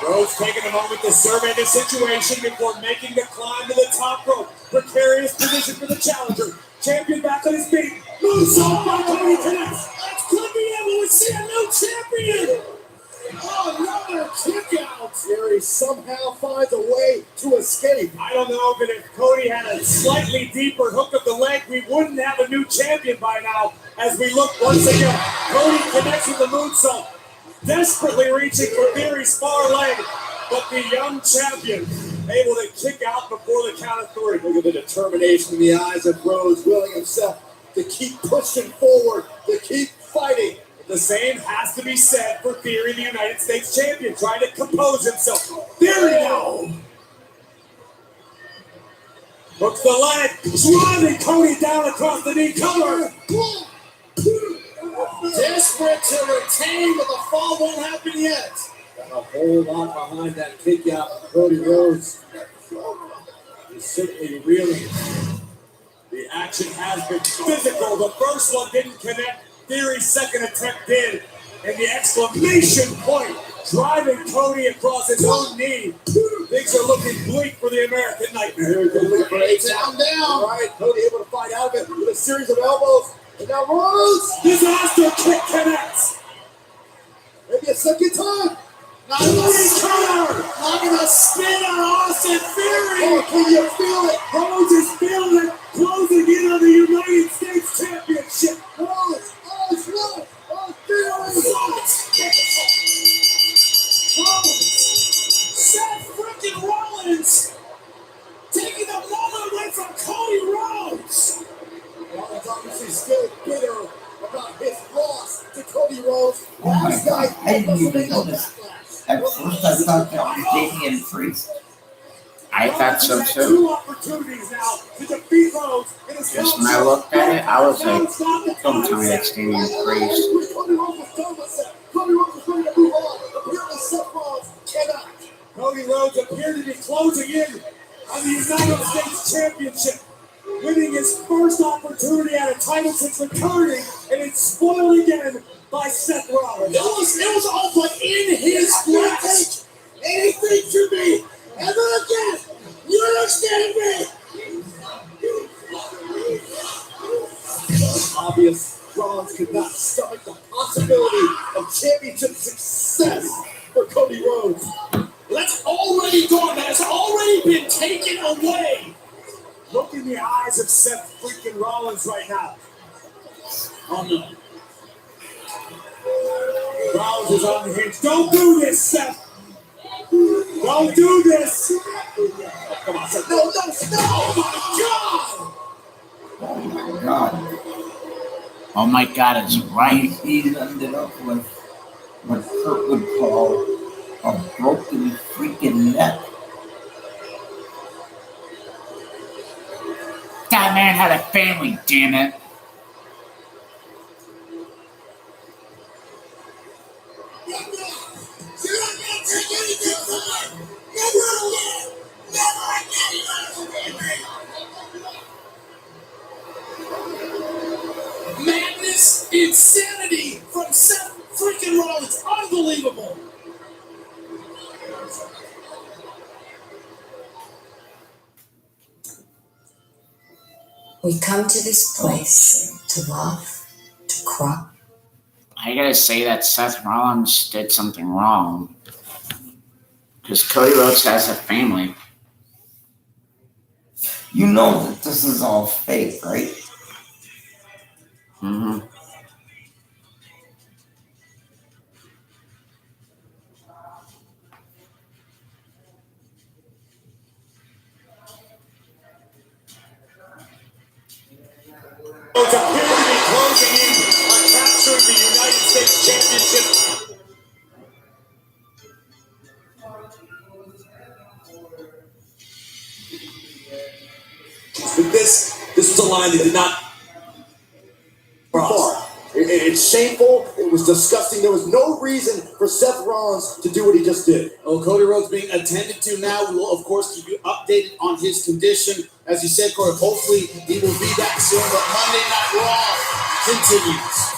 Rhodes taking a moment to survey the situation before making the climb to the top rope. Precarious position for the challenger. Champion back on his feet. Moonsault by Cody connects. That could be it. We would see a new champion. Oh, another kick out. Theory somehow finds a way to escape. I don't know, but if Cody had a slightly deeper hook of the leg, we wouldn't have a new champion by now. As we look once again, Cody connects with the moonsault, desperately reaching for Theory's far leg, but the young champion able to kick out before the count of 3. Look at the determination in the eyes of Rhodes, willing himself to keep pushing forward, to keep fighting. The same has to be said for Theory, the United States champion, trying to compose himself. Theory now hooks the leg, driving Cody down across the knee. Cover. Desperate to retain, but the fall won't happen yet. Got a whole lot behind that kick out of Cody Rhodes. He's certainly reeling. The action has been physical. The first one didn't connect. Theory's second attempt did. And the exclamation point driving Cody across his own knee. Things are looking bleak for the American Nightmare. Down. Right, Cody able to fight out of it with a series of elbows. And now Rhodes! Disaster kick connects. Maybe a second time. Not gonna spin on Austin Theory. Oh, can you feel it? Rhodes is feeling it, closing in on the United States Championship. Rhodes, Theory. Seth freaking Rollins taking the moment away from Cody Rhodes. Rollins obviously still bitter about his loss to Cody Rhodes. Oh my God, I didn't even notice. At first I thought that was Damian Priest. I thought so too. Two opportunities now to defeat Rhodes. Just when I looked at it, I was like, don't tell me that's Damian Priest. Cody Rhodes was ready to move on. Apparently Seth Rollins cannot. Cody Rhodes appeared to be closing in on the United States Championship, winning his first opportunity at a title since returning, and it's spoiled again by Seth Rollins. It was all but in his grasp. Anything to me ever again. You understand me? Obvious, Rollins could not stomach the possibility of championship success for Cody Rhodes. That's already gone. That has already been taken away. Look in the eyes of Seth freaking Rollins right now. Oh no. Rollins is on the hinge. Don't do this, Seth. Don't do this. Oh, come on, Seth. No. Oh my God. Oh my God, it's right. He ended up with what Kurt would call a broken freaking neck. That man had a family, damn it. Madness, insanity from Seth freaking Rollins. Unbelievable. We come to this place to love, to cry. I gotta say that Seth Rollins did something wrong. Because Cody Rhodes has a family. You know that this is all fake, right? Mm-hmm. Rhodes appear to be closing in on capturing the United States Championship. But this was a line that did not cross. It's shameful. It was disgusting. There was no reason for Seth Rollins to do what he just did. Well, Cody Rhodes being attended to now. We will, of course, keep you updated on his condition. As you said, Corey, hopefully he will be back soon. But Monday Night Raw continues.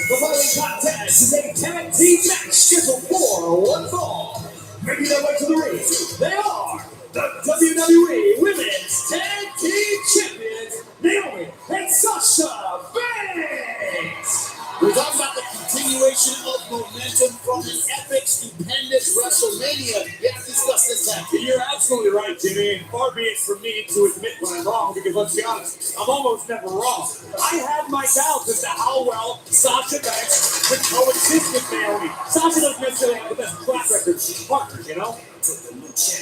The following contest is a tag team match scheduled for one fall. Making their way to the ring, they are the WWE Women's Tag Team Champions, Naomi and Sasha Banks. We're talking about the continuation of momentum from the epic, stupendous WrestleMania. We have to discuss this after. You're absolutely right, Jimmy, and far be it from me to admit when I'm wrong, because let's be honest, I'm almost never wrong. I had my doubts as to how well Sasha Banks could coexist with Naomi. Sasha doesn't necessarily have the best track record with partners, you know?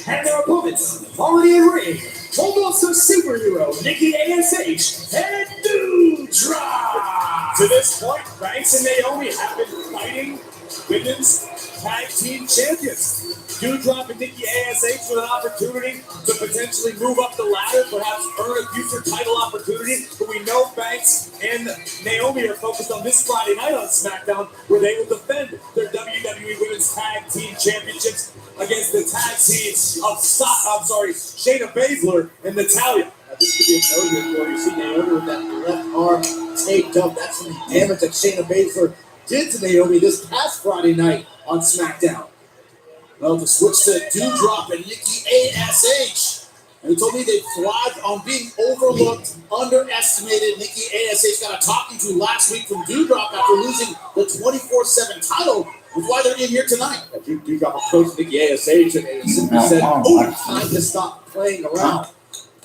And their opponents, already in ring, almost a superhero, Nikki ASH and Doudrop. To this point, Banks and Naomi have been fighting women's tag team champions. Doudrop and Nikki ASH with an opportunity to potentially move up the ladder, perhaps earn a future title opportunity. But we know Banks and Naomi are focused on this Friday night on SmackDown, where they will defend their WWE Women's Tag Team Championships against the tag teams of Shayna Baszler and Natalya. This could be a no-good for you. See Naomi with that left arm taped up. That's from the damage that Shayna Baszler did to Naomi this past Friday night on SmackDown. Well, to switch to Doudrop and Nikki ASH. And he told me they thrived on being overlooked, underestimated. Nikki ASH got a talking to last week from Doudrop after losing the 24/7 title. That's why they're in here tonight. Doudrop approached Nikki ASH and simply said, "Oh, time to stop playing around."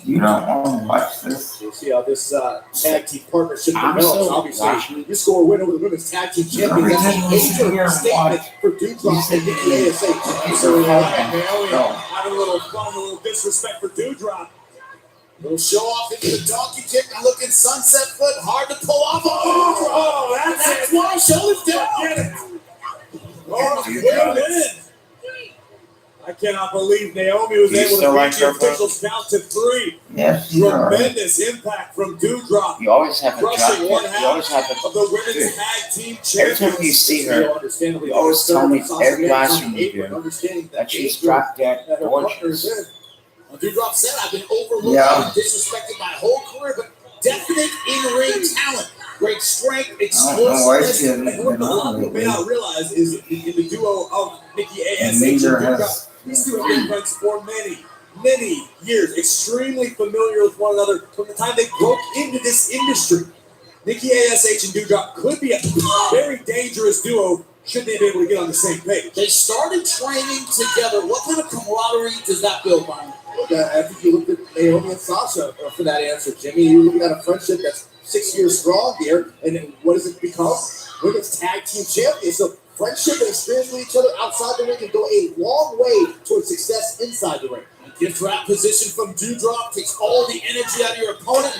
You don't want to watch this? We'll see how this tag team partnership I'm develops. so Obviously, watching. you score a win over the women's tag team champions. That's a major statement for Doudrop and Nikki ASH. So Naomi having a little fun, a little disrespect for Doudrop. Little show off into the donkey kick and looking sunset foot. Hard to pull off. Oh, that's it. Why shoulders down. Get it. Oh, good win. I cannot believe Naomi was able to beat the officials count to 3. Yes, Tremendous impact from Doudrop. You always have a drop Crushing kick. one You always half have a of the women's tag team Every champions. time you see her, you always tell me every last one you do that she's dropped dead gorgeous. Doudrop said, "I've been overlooked and disrespected my whole career, but definite in-ring talent, great strength, explosiveness." And what a lot of people may not realize is in the duo of Nikki ASH and Doudrop, these two have been friends for many, many years, extremely familiar with one another from the time they broke into this industry. Nikki ASH and Doudrop could be a very dangerous duo should they be able to get on the same page. They started training together. What kind of camaraderie does that build, Brian? I think you looked at Naomi and Sasha for that answer, Jimmy. You're looking at a friendship that's 6 years strong here, and what does it become? Women's tag team champions. So friendship and experience with each other outside the ring can go a long way towards success inside the ring. Gift wrap position from Doudrop takes all the energy out of your opponent.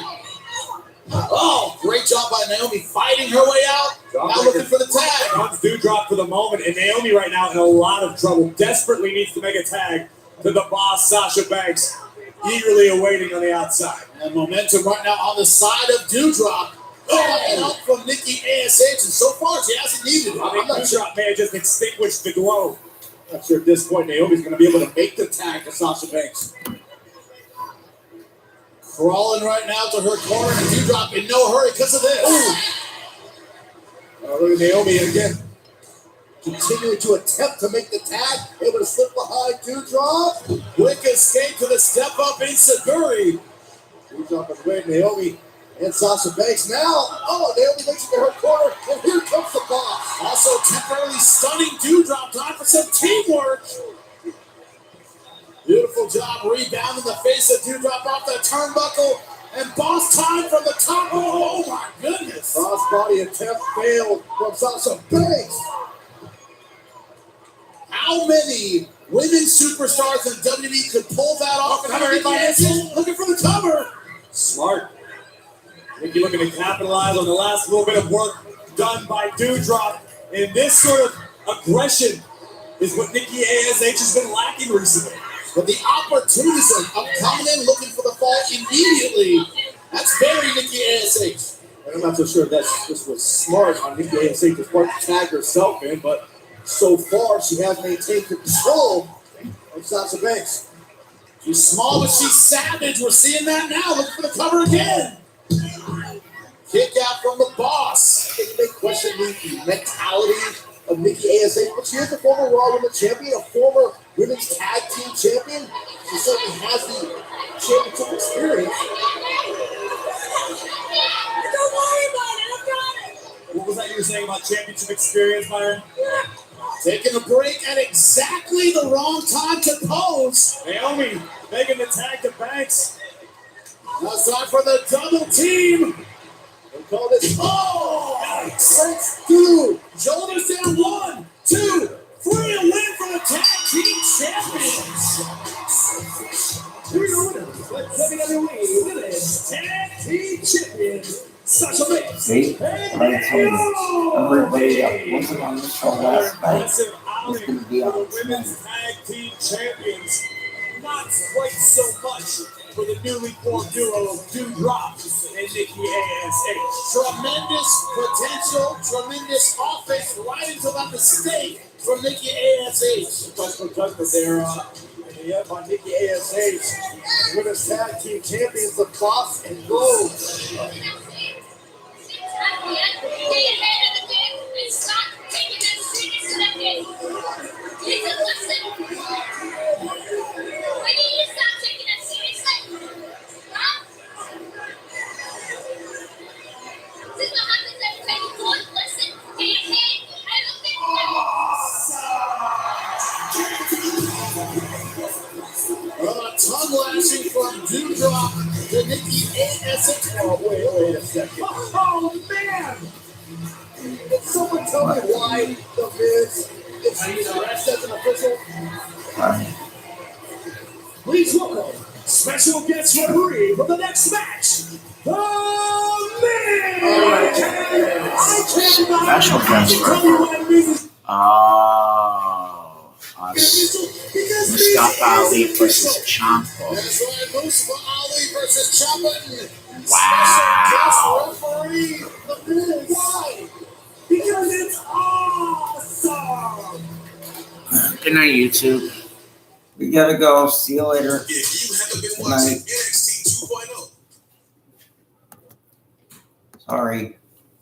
Oh, great job by Naomi fighting her way out. Now looking for the tag. Comes Doudrop for the moment, and Naomi right now in a lot of trouble. Desperately needs to make a tag to the boss, Sasha Banks, eagerly awaiting on the outside. And momentum right now on the side of Doudrop. Help from Nikki ASH, and so far she hasn't needed it. I think Doudrop may have just extinguished the glow. Not sure at this point Naomi's going to be able to make the tag to Sasha Banks. Crawling right now to her corner, and Doudrop in no hurry because of this. Look at Naomi again. Continuing to attempt to make the tag. Able to slip behind Doudrop. Quick escape to the step up in Saguri. Doudrop is with Naomi and Sasha Banks now. Naomi makes it to her corner, and here comes the boss. Also temporarily stunning Doudrop. Time for some teamwork. Beautiful job rebounding the face of Doudrop off the turnbuckle. And boss time from the top. Oh my goodness. Crossbody attempt failed from Sasha Banks. How many women superstars in WWE could pull that off? And everybody is looking for the cover. Smart. Nikki looking to capitalize on the last little bit of work done by Dewdrop. And this sort of aggression is what Nikki ASH has been lacking recently. But the opportunism of coming in looking for the fall immediately, that's very Nikki ASH. And I'm not so sure if this was smart on Nikki ASH's part to tag herself in, but so far she has maintained control of Sasha Banks. She's small, but she's savage. We're seeing that now. Looking for the cover again. Kick out from the boss. You may question the mentality of Nikki ASH, but she is a former Raw Women's Champion, a former Women's Tag Team Champion. She certainly has the championship experience. Don't worry about it, I got it. What was that you were saying about championship experience, Byron? Taking a break at exactly the wrong time to pose. Naomi making the tag to Banks. Now it's time for the double team. We'll call this. Oh! Let's do. Shoulders down. 1, 2, 3. A win for the tag team champions. Here we go, WWE Women's Tag Team Champions, Sasha Banks. See? Everybody that wasn't on the show last night is going to be on the Women's Tag Team Champions. Not quite so much for the newly formed duo of Dewdrop and Nikki ASH. Tremendous potential, tremendous offense right into that mistake from Nikki ASH. Touch there. Yep, on Nikki ASH. Women's Tag Team Champions, the Boss and Gold. Tongue lashing from Dewdrop to Nikki ASH. Oh, wait a second. Oh, man! Can someone tell me why the Miz is arrested as an official? Please welcome special guest referee for the next match, the Miz! I cannot Special guest referee. Oh, Mustafa Ali versus Ciampa. That's right, Mustafa Ali versus Ciampa. Wow. Special guest referee, the Miz. Why? Because it's awesome! Good night, YouTube. We gotta go. See you later. If you haven't been Good watching night. NXT 2.0. Sorry.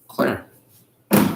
Clear.